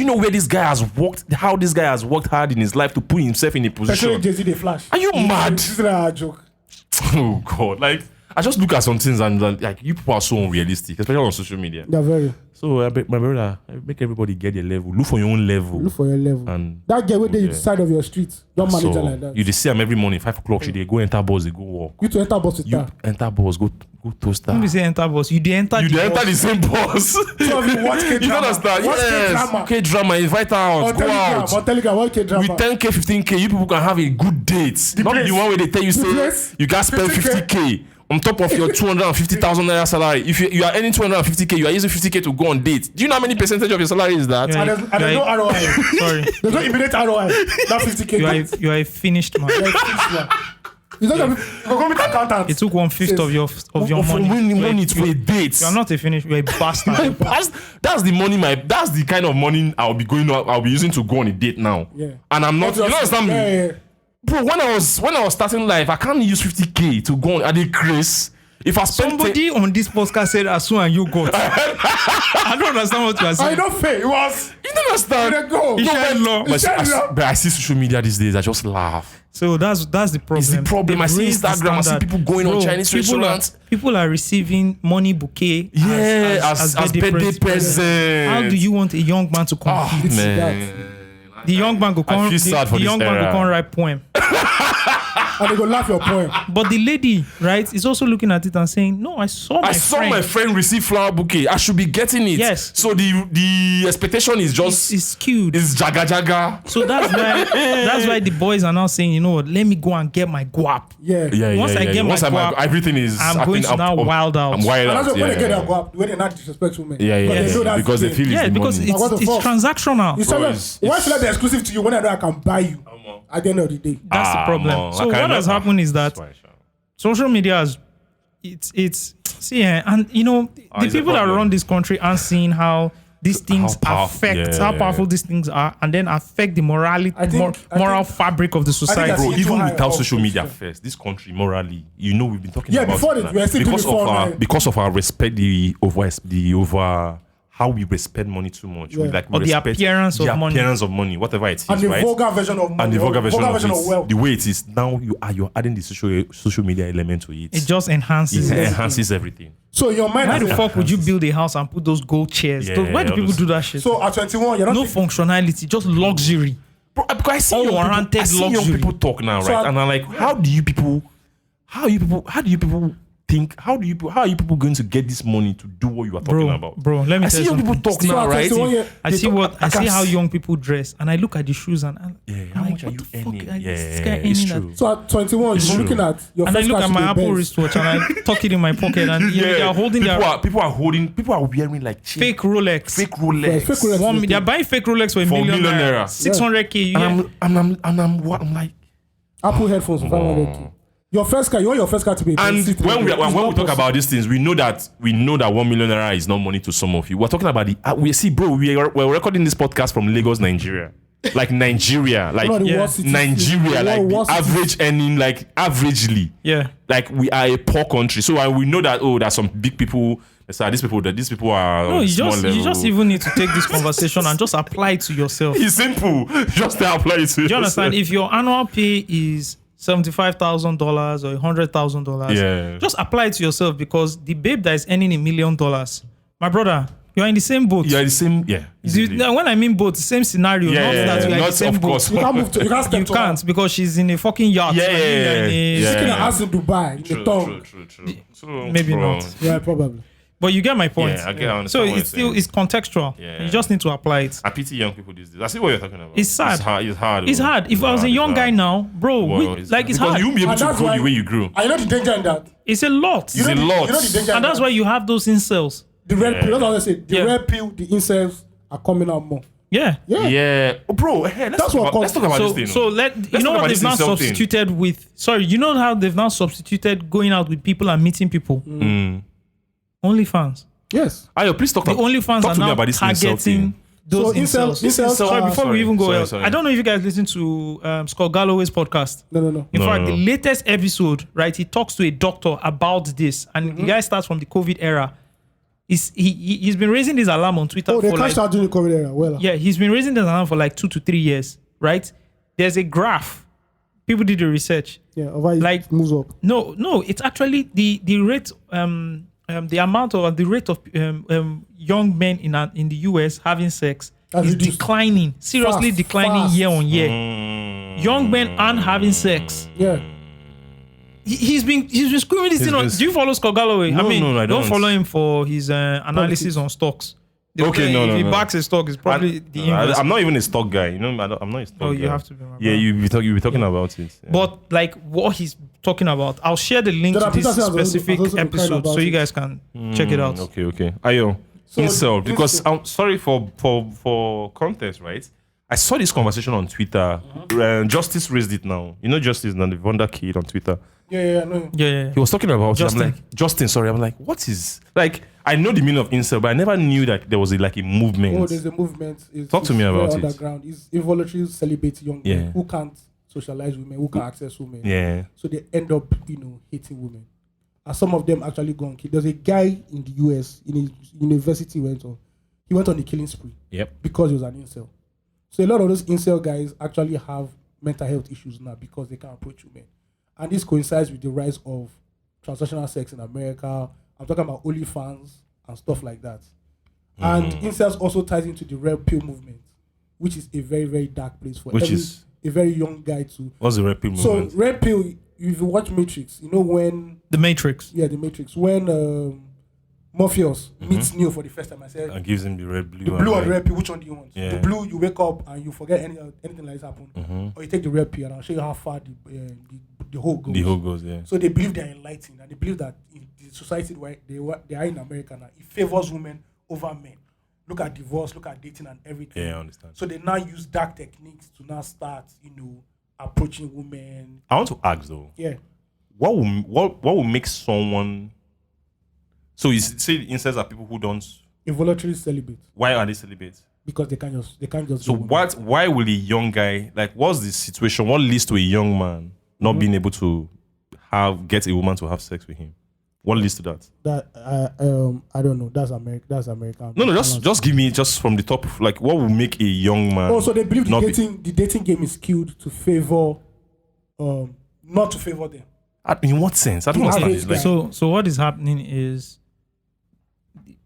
know where this guy has worked? How this guy has worked hard in his life to put himself in a Especially position? Jay-Z, they flash. Are you mad? This is not a joke. Oh God! Like I just look at some things and like you people are so unrealistic, especially on social media. They're very. So I beg, my brother, I make everybody get their level. Look for your own level. Look for your level. And that guy where you side of your street. Don't manage so like that. you just see them every morning, 5 o'clock. They go enter bus, they go walk. You to enter bus with You that. enter bus, go toast When we say enter bus, you dey enter You the dey enter bus. the same bus. So if you watch K-drama. You don't understand? Watch Yes. K-drama. K-drama, invite her out, On go out. On Telegram, watch K-drama. With 10K, 15K, you people can have a good date. Not place. the one where they tell you place. say you guys spend 50K. 50K on top of your 250,000 naira salary. If you are earning 250K, you are using 50K to go on date. Do you know how many percentage of your salary is that? Yeah. And there's no ROI. Sorry, There's no immediate ROI. That 50K. you are a finished man. You're a finished one. You don't have go meet accountant. It took 1/5 of your Of money. money to a date. You are not a finished. You are a bastard. That's the money. That's the kind of money I'll be using to go on a date now. Yeah. And I'm not. You understand me? Yeah. Bro, when I was starting life, I can't use 50K to go on. Are they crazy? If I spend Somebody on this podcast said Asu and you got. I don't understand what you are I saying. don't pay. It was. you don't understand. Let go. You shared law. But I see social media these days. I just laugh. So that's the problem. It's the problem. I They've see raised the Instagram. I see standard. people going on Bro, Chinese restaurants. People are receiving money bouquet As birthday present. How do you want a young man to compete? It's Man. The young man go come. feel sad for The this young man era. go come write poem. And they go laugh your poem. But the lady, right, is also looking at it and saying, "No, I saw my friend receive flower bouquet. I should be getting it." Yes. So the expectation is just It's skewed. is jaga jaga. So that's why the boys are now saying, you know what? Let me go and get my guap. Yeah. Once I get my guap, everything is. I'm going to now wild out. I'm wild And out. that's when they get Yeah. their guap, when they're not disrespectful, man. Yeah, But they know that's because the they game. feel it's Yeah, the because money. What the it's fuck? transactional. You Bro, why should I be exclusive to you when I know I can buy you at the end of the day? That's the problem. man, So I what has happened is that social media has it's see, and you know the it's a people that problem. run this country aren't seeing how these things powerful- affect yeah, how powerful these things are, and then affect the morality, I think- moral fabric of the society. that's Bro, it. even Too without high social up, media yeah. first, this country morally, you know, we've been talking Yeah, about before it it, now. we are still because doing of before our now. because of our respect the over how we respect money too much. We Yeah. like we Or the respect appearance of money. appearance of money, whatever it is, And the right? vulgar version of money. And the vulgar version of it, wealth. the way it is now, you're adding the social media element to it. It just enhances It it. enhances everything. So in your mind, Why as the a- fuck would you build a house and put those gold chairs? Yeah, Why do all people those- do that shit? so at 21, you're not No thinking- functionality, just luxury. Bro, because I see young Unwarranted people, I see young luxury. people talk now, So right? I- And I'm like, how do you people think? How are you people going to get this money to do what you are talking about? Bro, let me I tell see you young people something. talk Steve, now, right? I They see talk- I see can't how s- young people dress, and I look at the shoes, and Yeah, I'm how like, much are what you the fuck? earning? Like, Yeah, this guy it's earning that? true. So at 21, you're looking at your And I first look car at should my be Apple Benz. wristwatch, and I tuck it in my pocket, and they are holding their people are wearing like cheap, fake Rolex. fake Rolex. Yeah, fake Rolex. They're buying fake Rolex for a For million million naira. naira. 600K. You get- I'm like, Apple headphones for 500K. Your first car, you want your first car to be a and Benz C3. when we It's talk not possible. about these things, we know that 1 million naira is not money to some of you. We're talking about we're recording this podcast from Lagos, Nigeria. Like Nigeria, like One of the yeah, worst cities- Nigeria, one like of the the worst cities. average earning, like averagely. Yeah. Like we are a poor country, so we know that there's some big people. These people are No, on you small just level. even need to take this conversation and just apply it to yourself. It's simple. Just apply it to Do you understand? If your annual pay is $75,000 or $100,000, Yeah. just apply it to yourself, because the babe that is earning $1 million, my brother, you are in the same boat. You're the same, yeah. Now, when I mean boat, same scenario, Yeah, not that you are in the not same of boat. course. You can't move to, you can't step You to her. can't, because she's in a fucking yacht. Yeah, and you are in a- yeah. She's gonna ask in Dubai, in the tongue. True. Maybe Bro. not. Yeah, probably. But you get my point. Yeah, I get- I understand So what you're it's still saying. it's contextual. Yeah. You just need to apply it. I pity young people these days. I see what you're talking about. It's sad. It's hard. It's hard. If I was a young guy now, bro, it's because hard. you won't be able And to that's grow why- the way you grew. I know the danger in that. It's a lot. It's a lot. You know the danger in And that's that. why you have those incels. The red pill, that's what I said. The Yeah. red pill, the incels are coming out more. Yeah. Yeah. Yeah. Oh, bro, hey, let's That's talk what about this So, thing. so Let's you know talk what about they've this now thing, something. substituted with? Sorry, you know how they've now substituted going out with people and meeting people? OnlyFans. Yes. Ayo, please talk The OnlyFans talk are to me now about this incel targeting thing. those So incels. incels Sorry, are- before we even go else, sorry. I don't know if you guys listen to Scott Galloway's podcast. No. In No, fact, no. the latest episode, right, he talks to a doctor about this, and the guy starts from the COVID era. He's been raising this alarm on Twitter. Oh, they for can't like, start doing the COVID era. Well, yeah, he's been raising this alarm for like 2 to 3 years, right? There's a graph. People did the research. yeah, of how it Like- moves up. No, it's actually the rate the amount of the rate of young men in the US having sex Has is reduced. declining, seriously Fast, declining fast. year on year. Young men aren't having sex. Yeah, He's been screaming this He's thing on. been- Do you follow Scott Galloway? No, I mean, no, I don't don't. follow him for his analysis on stocks. Okay, no, if no, he no. backs a stock, it's probably the inverse. I'm not even a stock guy. You know, I'm not a stock guy. Oh, you have to be. my Yeah, brother. you be talking about it. Yeah. But like what he's talking about, I'll share the link Jordan to this Peterson has also- specific has also been crying episode about so you it. guys can check it out. Okay. Ayo, So incel. Because incel. I'm sorry for context, right? I saw this conversation on Twitter. Justice raised it now. You know Justice, now the Wonder Kid on Twitter. yeah, no. Yeah. He was talking about Justin. it. I'm like, Justin, sorry. I'm like, what is like? I know the meaning of incel, but I never knew that there was a movement. Oh, there's a movement. Talk to me very about it. underground. It's involuntary celibate young Yeah. men who can't socialize women, who can't access women. Yeah. So they end up, hating women. And some of them actually go on kill. There's a guy in the US in his university he went on a killing spree Yep. because he was an incel. So a lot of those incel guys actually have mental health issues now because they can't approach women. And this coincides with the rise of transactional sex in America. I'm talking about OnlyFans and stuff like that. And incels also ties into the red pill movement, which is a very, very dark place for Which is a very young guy to. what's the red pill So movement? red pill, if you watch Matrix, when The Matrix. the Matrix, when Morpheus meets Neo for the first time, I said, And gives him the red, blue, the blue and red. red pill, which one do you want? Yeah. The blue, you wake up and you forget anything like this happen, or you take the red pill, and I'll show you how far the whole goes. The whole goes, yeah. So they believe they're enlightened, and they believe that in the society where they are in America now, it favors women over men. Look at divorce, look at dating and everything. Yeah, I understand. So they now use dark techniques to now start, approaching women. I want to ask though, Yeah. what will make someone? So you say incels are people who don't. Involuntary celibate Why are they celibate? because they can't just. So do women. why will a young guy what's the situation? What leads to a young man not being able to get a woman to have sex with him? What leads to that? That I don't know. That's America. That's American. No, just give me just from the top. What will make a young man? Oh, so they believe not the dating game is skewed to favor, not to favor them. in what sense? I don't You have understand. it, It's like, So what is happening is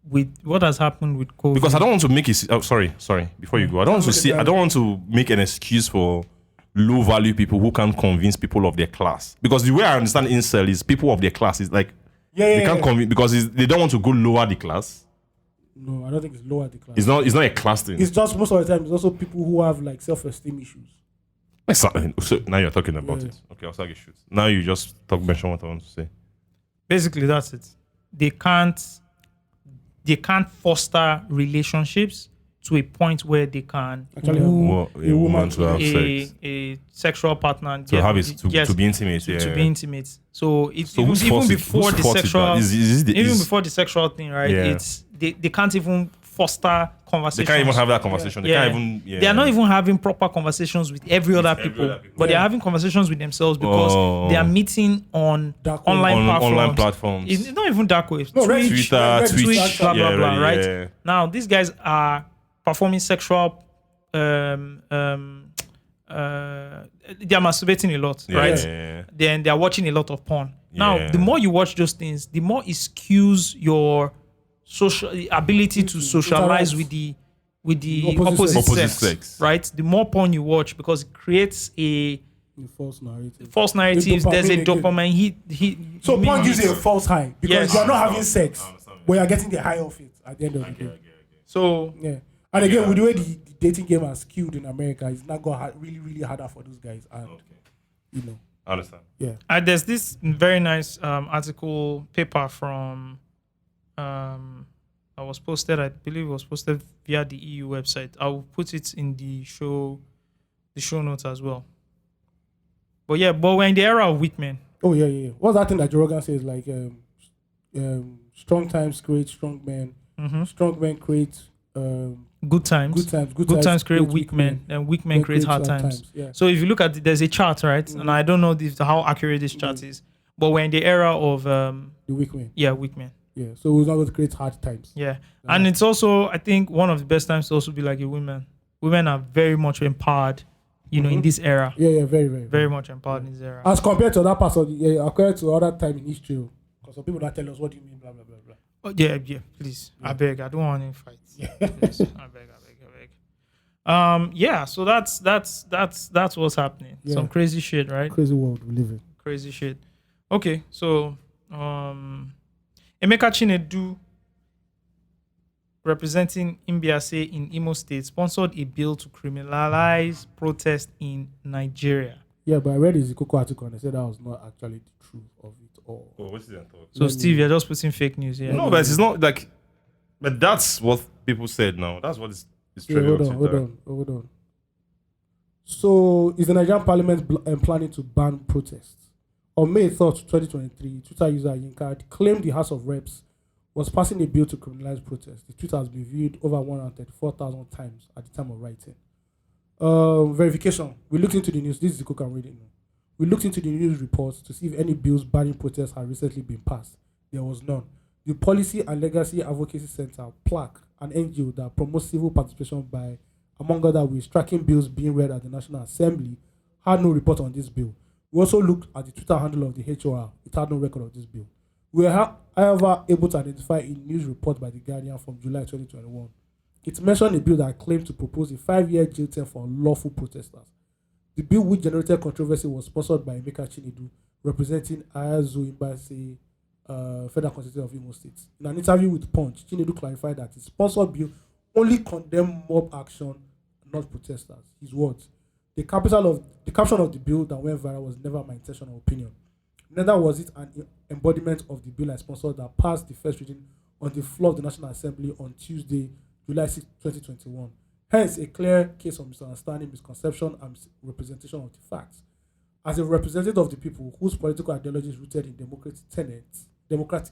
with what has happened with COVID. because I don't want to make it. Oh, sorry. Before you go, I don't want to see. I don't want to make an excuse for low value people who can't convince people of their class. Because the way I understand incel is people of their class is like they can't convince because they don't want to go lower the class. No, I don't think it's lower the class. It's not a class thing. It's just most of the time. It's also people who have like self-esteem issues. So now you're talking about Yeah. it. Okay, I'll start a shoot. Now you just mention what I want to say. Basically, that's it. They can't foster relationships to a point where they can Actually, woo A woman to have sex. a sexual partner and To have it to be intimate. to Yeah. be intimate. So it's So who's even forced it? before Who's the forced it sexual that? Is the- even is- before the sexual thing, right? Yeah. It's they can't even foster They conversations. can't even have that conversation. They can't even. Yeah. They are not even having proper conversations with every other people, but they're having conversations with themselves because they are meeting on Dark web. online platforms. It's not even dark wave. No, Twitch, Twitter, Twitch, Twitch, blah blah yeah, blah. really, Right yeah. now, these guys are performing sexual. They are masturbating a lot, Yeah, right? yeah. Then they are watching a lot of porn. Now, Yeah. the more you watch those things, the more it skews your social ability to socialize Interact. with the Opposite opposite, sex. sex, right? The more porn you watch, because it creates a The false narrative. false narratives. There's a dopamine dopamine hit. So porn gives you a false high because Yes. you are not having sex, but you are getting the high of it at the end of the day. So Yeah. And again, with the way the dating game has skewed in America, it's not got really, really harder for those guys. And I understand. yeah. there's this very nice article paper from I was posted. I believe it was posted via the EU website. I'll put it in the show notes as well. But we're in the era of weak men. Oh yeah. What's that thing that Joe Rogan says? Like, strong times create strong men. Strong men create Good times. Good times create weak men, and weak men create hard times. Yeah. So if you look at it, there's a chart, right? And I don't know how accurate this chart is, but we're in the era of The weak men. weak men. Yeah, so it was always create hard times. Yeah. And it's also, I think, one of the best times to also be like a woman. Women are very much empowered, in this era. Yeah, very, very, Very much empowered in this era. As compared to other parts of compared to other time in history. Because some people that tell us what do you mean, blah blah blah blah. Oh, yeah, please. Yeah. I beg. I don't want any fights. Yeah. Please. I beg. Yeah, so that's what's happening. Yeah. Some crazy shit, right? Crazy world we live in. Crazy shit. Okay, so Emeka Chinedu, representing Mbaise in Imo State, sponsored a bill to criminalize protest in Nigeria. Yeah, but I read his Coco article and they said that was not actually the truth of it all. Oh, what's the thought? So Steve, you're just putting fake news here. No, but it's not like, but that's what people said now. That's what is true. Hold on. So, is the Nigerian Parliament planning to ban protests? On May 3rd, 2023, Twitter user Yinka claimed the House of Reps was passing a bill to criminalize protests. The tweet has been viewed over 134,000 times at the time of writing. Verification. We looked into the news. This is the cook I'm reading now. We looked into the news reports to see if any bills banning protests had recently been passed. There was none. The Policy and Legacy Advocacy Center, PLAC, an NGO that promotes civil participation by, among other ways, tracking bills being read at the National Assembly, had no report on this bill. We also looked at the Twitter handle of the HOR. It had no record of this bill. We were, however, able to identify a news report by The Guardian from July 2021. It mentioned a bill that claimed to propose a 5-year jail term for unlawful protesters. The bill, which generated controversy, was sponsored by Emeka Chinedu, representing Ayazu Mbaise, Federal Constituency of Imo State. In an interview with Punch, Chinedu clarified that his sponsored bill only condemned mob action, not protesters. His words. The caption of the bill that went viral was never my intention or opinion. Neither was it an embodiment of the bill I sponsored that passed the first reading on the floor of the National Assembly on Tuesday, July 6, 2021. Hence, a clear case of misunderstanding, misconception, and representation of the facts. As a representative of the people whose political ideology is rooted in democratic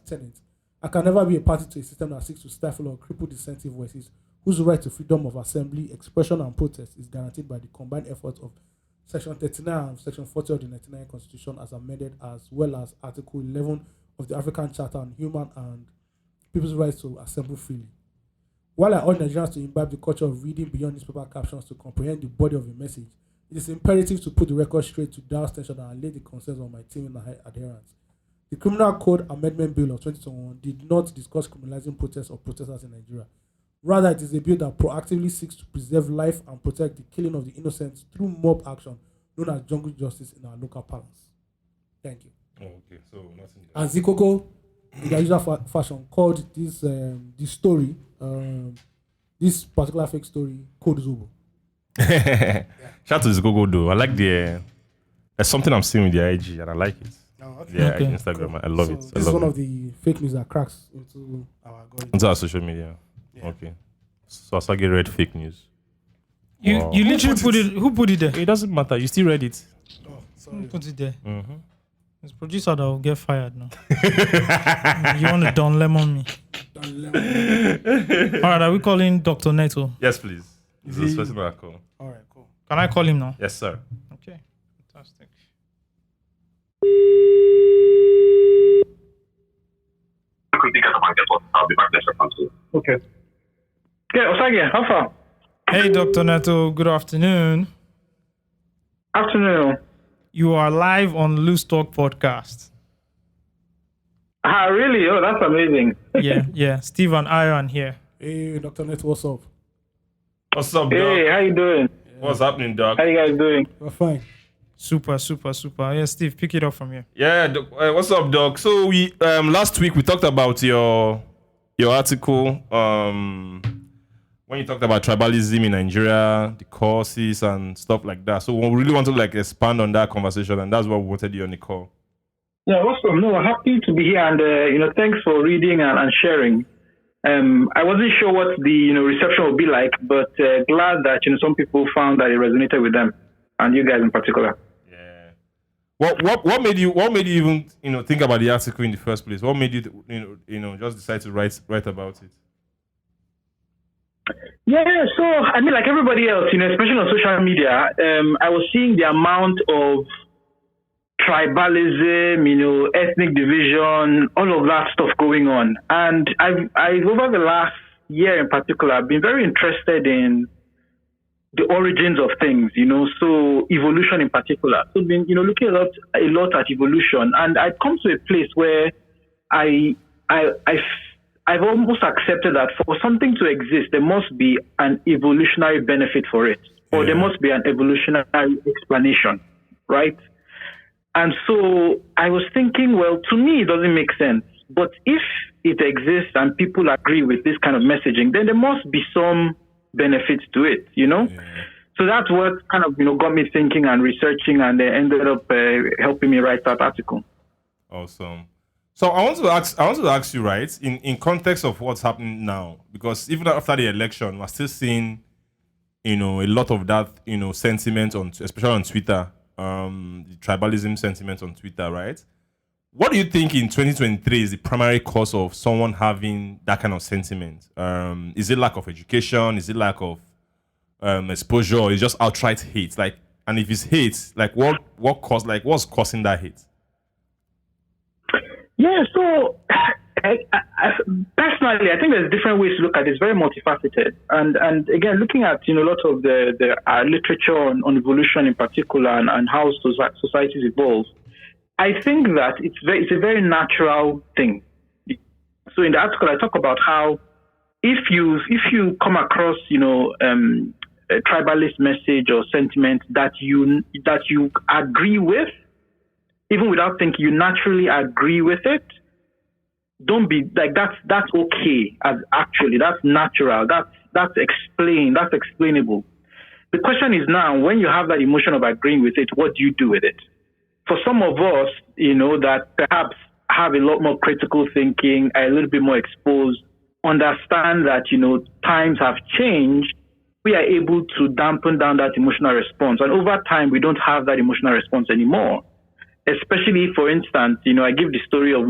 tenets, I can never be a party to a system that seeks to stifle or cripple dissenting voices whose right to freedom of assembly, expression, and protest is guaranteed by the combined efforts of Section 39 and Section 40 of the 1999 Constitution as amended, as well as Article 11 of the African Charter on Human and People's Rights to Assemble Freely. While I urge Nigerians to imbibe the culture of reading beyond newspaper captions to comprehend the body of a message, it is imperative to put the record straight, to douse tension, and allay the concerns of my team and adherents. The Criminal Code Amendment Bill of 2021 did not discuss criminalizing protests or protesters in Nigeria. Rather, it is a bill that proactively seeks to preserve life and protect the killing of the innocent through mob action, known as jungle justice in our local parlance. Thank you. Oh, okay. So nothing. And Zikoko, in their usual fashion, called this story, this particular fake story, Code Zobo. Shout out to Zikoko though. I like there's something I'm seeing with their IG and I like it. Oh, okay. Yeah, Okay. Instagram. Cool. I love it. This is one of the fake news that cracks into our algorithm. Into our social media. Yeah. Okay. So Asage read fake news. You Wow. you literally put it. Who put it there? It doesn't matter. You still read it. Oh, Who sorry. put it there? Mm-hmm. It's producer that will get fired now. You want to Don Lemon me? All right, are we calling Dr. Neto? Yes, please. Is this person I call? All right, cool. Can I call him now? Yes, sir. Okay, fantastic. Okay. Yeah, Osage, how far? Hey, Dr. Neto, good afternoon. Afternoon. You are live on Loose Talk podcast. Ah, really? Oh, that's amazing. Yeah. Steve and Iron here. Hey, Dr. Net, what's up? What's up, dog? Hey, how you doing? What's happening, dog? How you guys doing? We're fine. Super. Yeah, Steve, pick it up from here. Yeah, what's up, dog? So we last week we talked about your article when you talked about tribalism in Nigeria, the causes and stuff like that. So we really want to expand on that conversation, and that's what we wanted you on the call. Yeah, awesome. No, happy to be here, and thanks for reading and sharing. I wasn't sure what the reception would be like, but glad that some people found that it resonated with them, and you guys in particular. Yeah. What made you even think about the article in the first place? What made you just decide to write about it? Yeah, so I mean, like everybody else, especially on social media, I was seeing the amount of tribalism, ethnic division, all of that stuff going on. And I've over the last year in particular, I've been very interested in the origins of things, so evolution in particular. So I've been, looking a lot at evolution, and I've come to a place where I've almost accepted that for something to exist, there must be an evolutionary benefit for it, or there must be an evolutionary explanation, right? And so I was thinking, well, to me, it doesn't make sense. But if it exists and people agree with this kind of messaging, then there must be some benefits to it, So that's what kind of, got me thinking and researching, and they ended up helping me write that article. Awesome. So I want to ask you, right, in context of what's happening now, because even after the election, we're still seeing, a lot of that, sentiment especially on Twitter, the tribalism sentiment on Twitter, right? What do you think in 2023 is the primary cause of someone having that kind of sentiment? Is it lack of education? Is it lack of exposure? Or is it just outright hate? And if it's hate, what's causing that hate? Yeah, so I personally, I think there's different ways to look at it. It's very multifaceted. And again, looking at a lot of the literature on evolution in particular and how societies evolve, I think that it's a very natural thing. So in the article, I talk about how if you come across a tribalist message or sentiment that you agree with, even without thinking, you naturally agree with it. Don't be like that's okay. That's natural. That's explainable. The question is now, when you have that emotion of agreeing with it, what do you do with it? For some of us, that perhaps have a lot more critical thinking, are a little bit more exposed, understand that, times have changed, we are able to dampen down that emotional response. And over time, we don't have that emotional response anymore. Especially, for instance, I give the story of,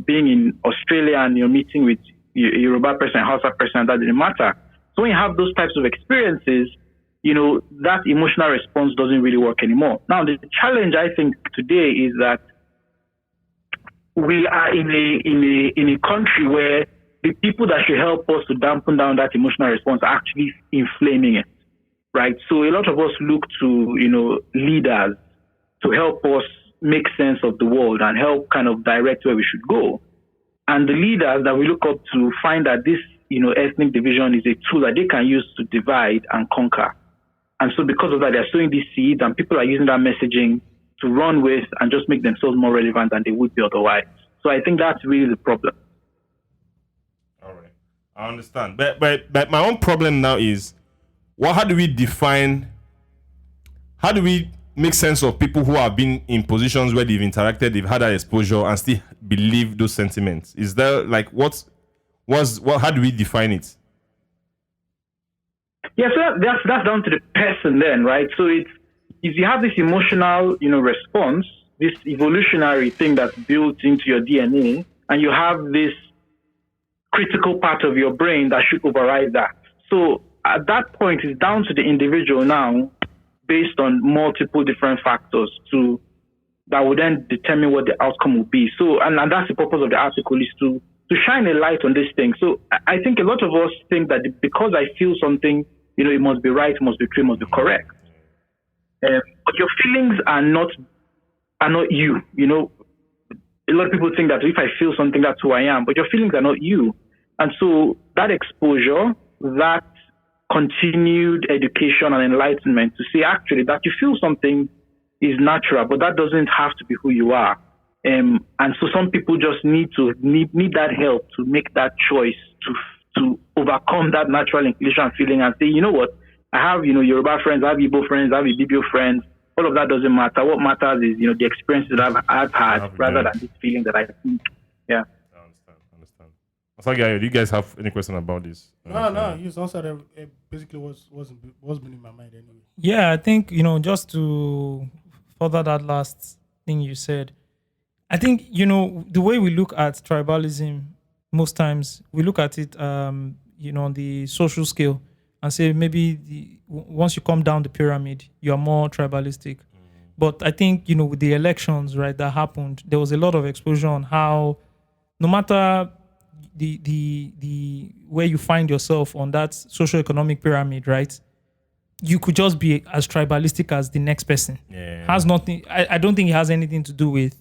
being in Australia and you're meeting with Yoruba person, Hausa person, that didn't matter. So when you have those types of experiences, that emotional response doesn't really work anymore. Now, the challenge, I think, today is that we are in a country where the people that should help us to dampen down that emotional response are actually inflaming it, right? So a lot of us look to, leaders to help us make sense of the world and help kind of direct where we should go. And the leaders that we look up to find that this, ethnic division is a tool that they can use to divide and conquer. And so because of that, they're sowing these seeds and people are using that messaging to run with and just make themselves more relevant than they would be otherwise. So I think that's really the problem. All right. I understand. But my own problem now is, how do we make sense of people who have been in positions where they've interacted, they've had that exposure and still believe those sentiments? Is there how do we define it? Yeah, so that's down to the person then, right? So if you have this emotional, response, this evolutionary thing that's built into your DNA, and you have this critical part of your brain that should override that. So at that point, it's down to the individual now, based on multiple different factors that will then determine what the outcome will be. So, and that's the purpose of the article, is to shine a light on this thing. So I think a lot of us think that because I feel something, it must be right, it must be true, it must be correct. But your feelings are not you. A lot of people think that if I feel something, that's who I am, but your feelings are not you. And so that exposure, that continued education and enlightenment to say actually that you feel something is natural, but that doesn't have to be who you are. And so some people just need that help to make that choice to overcome that natural inclination feeling and say, you know what, I have, Yoruba friends, I have Igbo friends, I have Ibibio friends. All of that doesn't matter. What matters is, the experiences that I've had rather than this feeling that I think. Yeah. I understand. Asagi, do you guys have any question about this? No. You answered basically what's been in my mind anyway. Yeah, I think, just to further that last thing you said, I think, the way we look at tribalism, most times we look at it, on the social scale and say maybe once you come down the pyramid, you are more tribalistic. But I think, with the elections, right, that happened, there was a lot of exposure on how no matter the where you find yourself on that socioeconomic pyramid, right, you could just be as tribalistic as the next person. Yeah. Has nothing. I don't think it has anything to do with,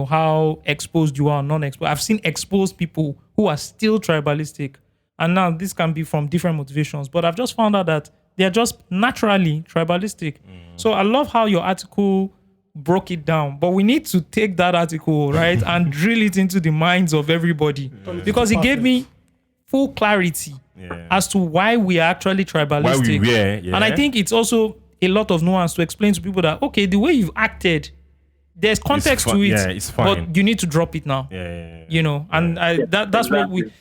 how exposed you are or non-exposed. I've seen exposed people who are still tribalistic, and now this can be from different motivations. But I've just found out that they are just naturally tribalistic. So I love how your article broke it down, but we need to take that article, right, and drill it into the minds of everybody, because it gave me full clarity as to why we are actually tribalistic. And I think it's also a lot of nuance to explain to people that, okay, the way you've acted, there's context to it, it's fine. but you need to drop it now. And that's what we,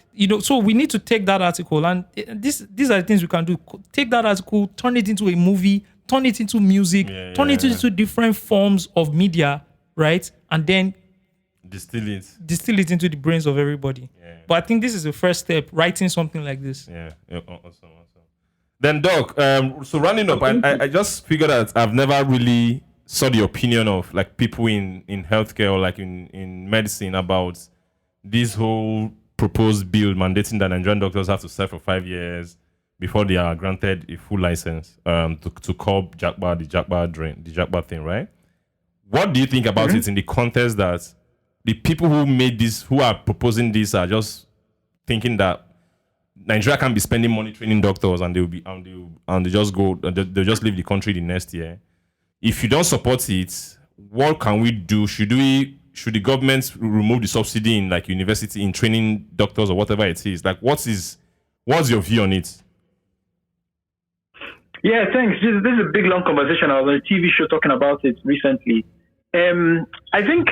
so we need to take that article, and these are the things we can do. Take that article, turn it into a movie, turn it into music, turn it into different forms of media, right? And then distill it into the brains of everybody. But I think this is the first step, writing something like this. Awesome. Then, Doc, so rounding up, I just figured out I've never really saw the opinion of like people in healthcare or like in medicine about this whole proposed bill mandating that Nigerian doctors have to serve for 5 years before they are granted a full license to curb the Jagba thing, right? What do you think about it in the context that the people who made this, who are proposing this, are just thinking that Nigeria can't be spending money training doctors and they'll just leave the country the next year? If you don't support it, what can we do? Should the government remove the subsidy in like university in training doctors or whatever it is? Like, what's your view on it? Yeah, thanks. This is a big, long conversation. I was on a TV show talking about it recently. I think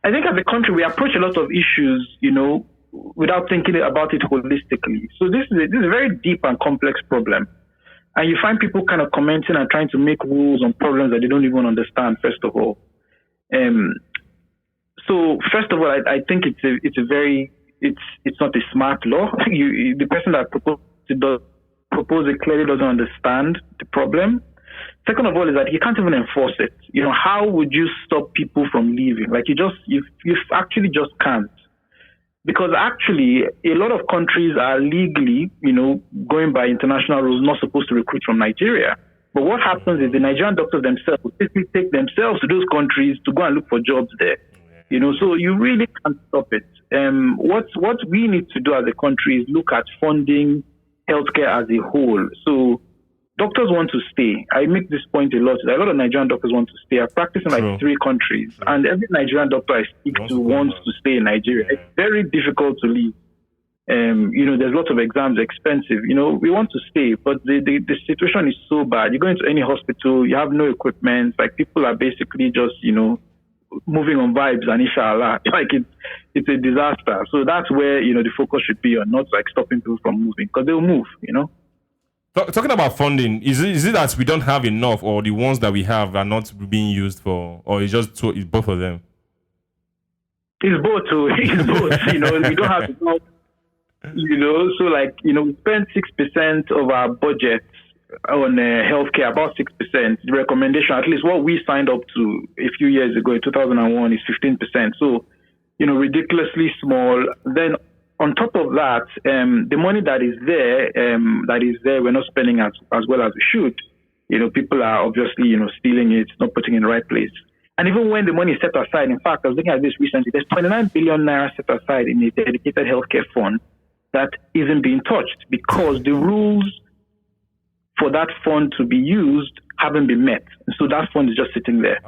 as a country, we approach a lot of issues, without thinking about it holistically. So this is a very deep and complex problem. And you find people kind of commenting and trying to make rules on problems that they don't even understand, first of all. So first of all, I think it's not a smart law. The person that propose it clearly doesn't understand the problem. Second of all is that you can't even enforce it. How would you stop people from leaving? Like you actually just can't. Because actually, a lot of countries are legally, going by international rules, not supposed to recruit from Nigeria. But what happens is the Nigerian doctors themselves will simply take themselves to those countries to go and look for jobs there. So you really can't stop it. What we need to do as a country is look at funding healthcare as a whole. So doctors want to stay. I make this point a lot. A lot of Nigerian doctors want to stay. I practice in like 3 countries, and every Nigerian doctor I speak to wants to stay in Nigeria. It's very difficult to leave. There's lots of exams, expensive. We want to stay, but the situation is so bad. You go into any hospital, you have no equipment. Like people are basically just moving on vibes and inshallah. Like it's a disaster. So that's where the focus should be on, not like stopping people from moving, because they'll move. Talking about funding, is it that we don't have enough, or the ones that we have are not being used for, or it's just it's both of them? It's both. It's both. We don't have enough. So like we spend 6% of our budget on healthcare, about 6%. The recommendation, at least what we signed up to a few years ago in 2001, is 15%. So ridiculously small. Then on top of that, the money that is there, we're not spending as well as we should. People are obviously, stealing it, not putting it in the right place. And even when the money is set aside, in fact, I was looking at this recently, there's 29 billion naira set aside in a dedicated healthcare fund that isn't being touched because the rules for that fund to be used haven't been met. So that fund is just sitting there.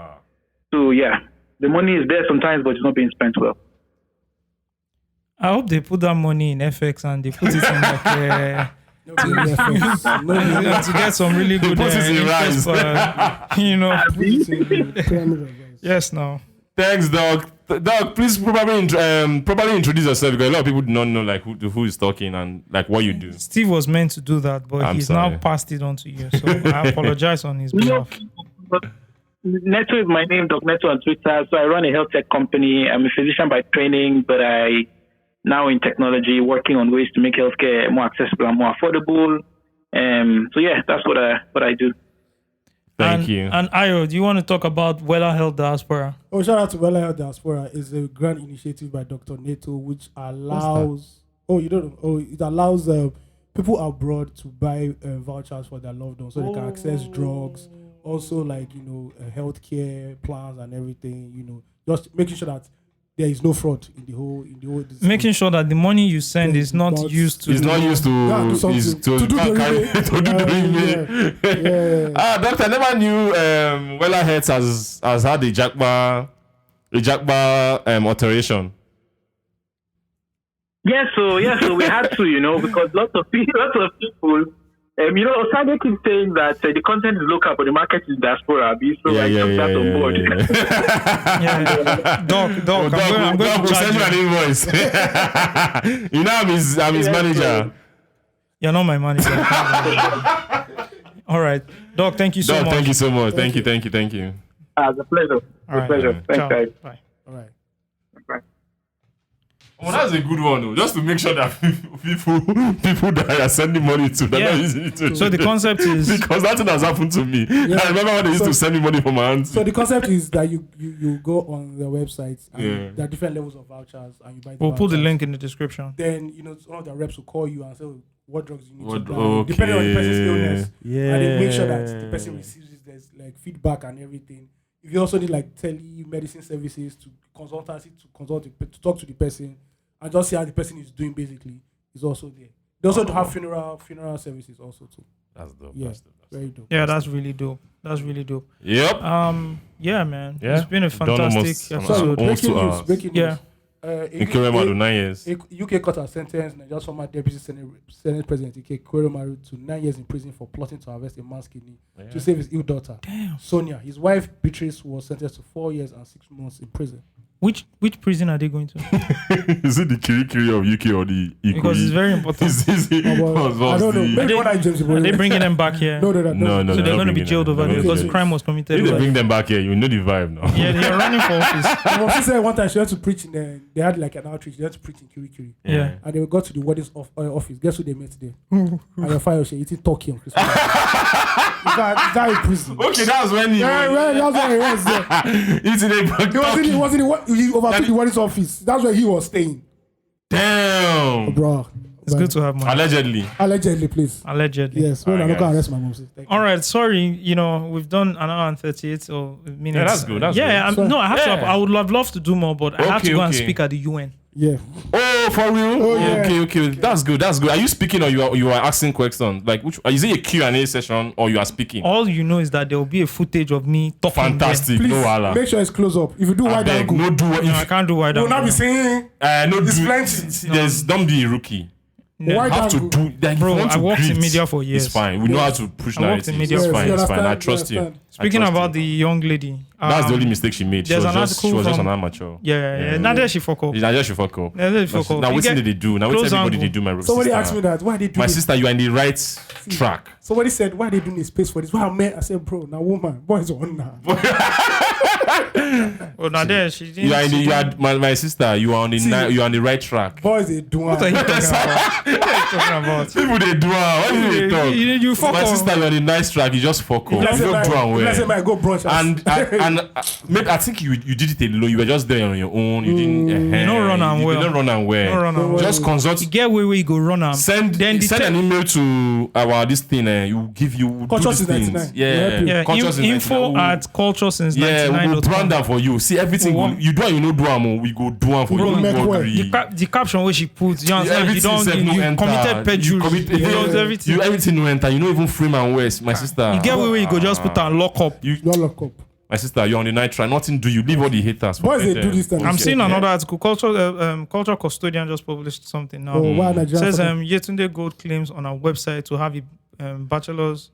So yeah, the money is there sometimes, but it's not being spent well. I hope they put that money in FX and they put it in like to get some really good interest, Yes, no. Thanks, Doc. Doc, please probably introduce yourself, because a lot of people do not know like who is talking and like what you do. Steve was meant to do that, but he's now passed it on to you. So I apologize on his behalf. Neto is my name, Doc Neto on Twitter. So I run a health tech company. I'm a physician by training, but I now in technology, working on ways to make healthcare more accessible and more affordable. So yeah, that's what I do. Thank you. And Ayo, do you want to talk about Wella Health Diaspora? Oh, shout out to Wella Health Diaspora. It's a grand initiative by Dr. Neto, which allows. Oh, you don't know. Oh, it allows people abroad to buy vouchers for their loved ones, so they can access drugs. Also, like healthcare plans and everything. Just making sure that there is no fraud in the whole. Making sure that the money you send is not used to. It's not used to. To do the rebate. Doctor, I never knew Wella Health has had a Jagba alteration. Yeah, so we had to, because lots of people, Osage keeps saying that the content is local, but the market is diaspora. So I took that on board. Doc, I'm going to send you an invoice. I'm his manager. You're not my manager. All right, Doc. Thank you so much. Thank you so much. Thank you. It's a pleasure. Thanks, guys. Bye. All right. Bye. Well, that's a good one, though. Just to make sure that people that are sending money to, they're not using it to. So the concept is because that thing has happened to me. I remember when they used to send me money from my aunt. So the concept is that you go on the website and there are different levels of vouchers and you buy. We'll put the link in the description. Then one of the reps will call you and say what drugs you need to buy, depending on the person's illness. Yeah. And they make sure that the person receives it. There's like feedback and everything. If you also need like telemedicine services to consultancy to talk to the person. And just see how the person is doing basically is also there. They also do have funeral services also too. That's dope. Yeah, That's very dope. Yeah, that's really dope. Yep. Yeah, man. Yeah. It's been a fantastic episode. Breaking news. Yeah. Nkrumah to 9 years. UK court has sentenced Nigeria's former deputy Senate President Nkrumah to 9 years in prison for plotting to harvest a man's kidney to save his ill daughter. Damn. Sonia. His wife Beatrice was sentenced to 4 years and 6 months in prison. Which prison are they going to? Is it the Kirikiri of UK or the Ikoyi? Because it's very important. I don't know. Maybe are they bringing them back here? No. So they're going to be jailed over there because crime was committed. If they bring them back here, you know the vibe now. Yeah, they're running for office. She said one time she had to preach they had like an outreach. They had to preach in Kirikiri. Yeah. And they got to the wedding's office. Guess who they met there? And your fire she eating turkey on Christmas. That in prison. Okay, that was when he that's when he was there. He overtook the wedding's office. That's where he was staying. Damn. Bro. It's good to have money. Allegedly, please. Allegedly. Yes. Well, I'm not going to arrest my mom. All right. Sorry. We've done an hour and 38 minutes. Yeah, that's good. I have to. I would love to do more, but I have to go and speak at the UN. Yeah. Oh, for real? Oh, yeah. Okay. That's good. Are you speaking or you are asking questions? Like, is it a Q&A session or you are speaking? All you know is that there will be a footage of me talking. Fantastic. Please, no wala. make sure it's close up. If you do wide angle, I can't do wide angle. You'll not be saying. Don't be a rookie. No. Wide have to angle. do that. Bro, I worked in media for years. It's fine. We know how to push I worked in narratives. media It's for fine. years. It's fine. I trust you. Speaking about the young lady, that's the only mistake she made. She there's was an just article an amateur. Yeah. Nadia she fuck up. Nadia she fuck up. Now what did they do? Now what everybody they do? My somebody asked me that. Why they do my this? sister, you are in the right track. Somebody said, why they doing a space for this? Why I said, bro, now woman, boys on now. Oh, Nadia, she didn't. My sister. You are on the right track. Boys they do. What are you talking about? People they do. What do they talk? You fuck my up. sister, you're on the nice track. You just fuck up. You just do let's say I go brunch. And maybe I think you did it alone. You were just there on your own. You didn't. You don't run and well. You don't run and well. Just consult. You get where you go run and send an email to our this thing. You do these things. Yeah. Info at culture since 99. We will brand that for you. See everything you do and you know do am. We go do am for you. The caption where she puts, you committed perjury. Everything no enter. You don't even frame and waste, my sister. You get where you go just put and lock up. You don't lock up. My sister, you're on the night try. Nothing do you. Leave all the haters. Boys, they do this time. I'm seeing another article. Culture Custodian just published something now. It says Yetunde Gold claims on our website to have a bachelor's,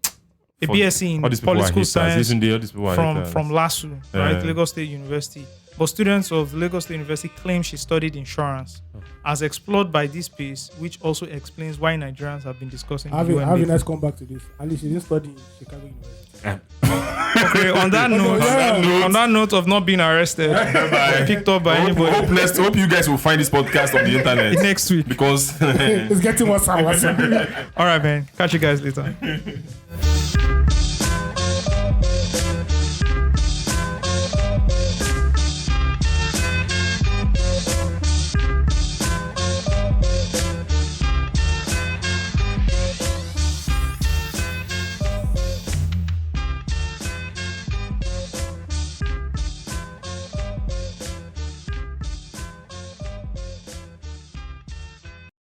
a BSc in political science from LASU, right? Lagos State University. But students of Lagos State University claim she studied insurance, as explored by this piece, which also explains why Nigerians have been discussing the UN. Have a nice come back to this. At least she didn't study in Chicago University. Okay, on that note of not being arrested, picked up by anybody. Hope you guys will find this podcast on the internet next week because it's getting worse and worse. All right, man. Catch you guys later.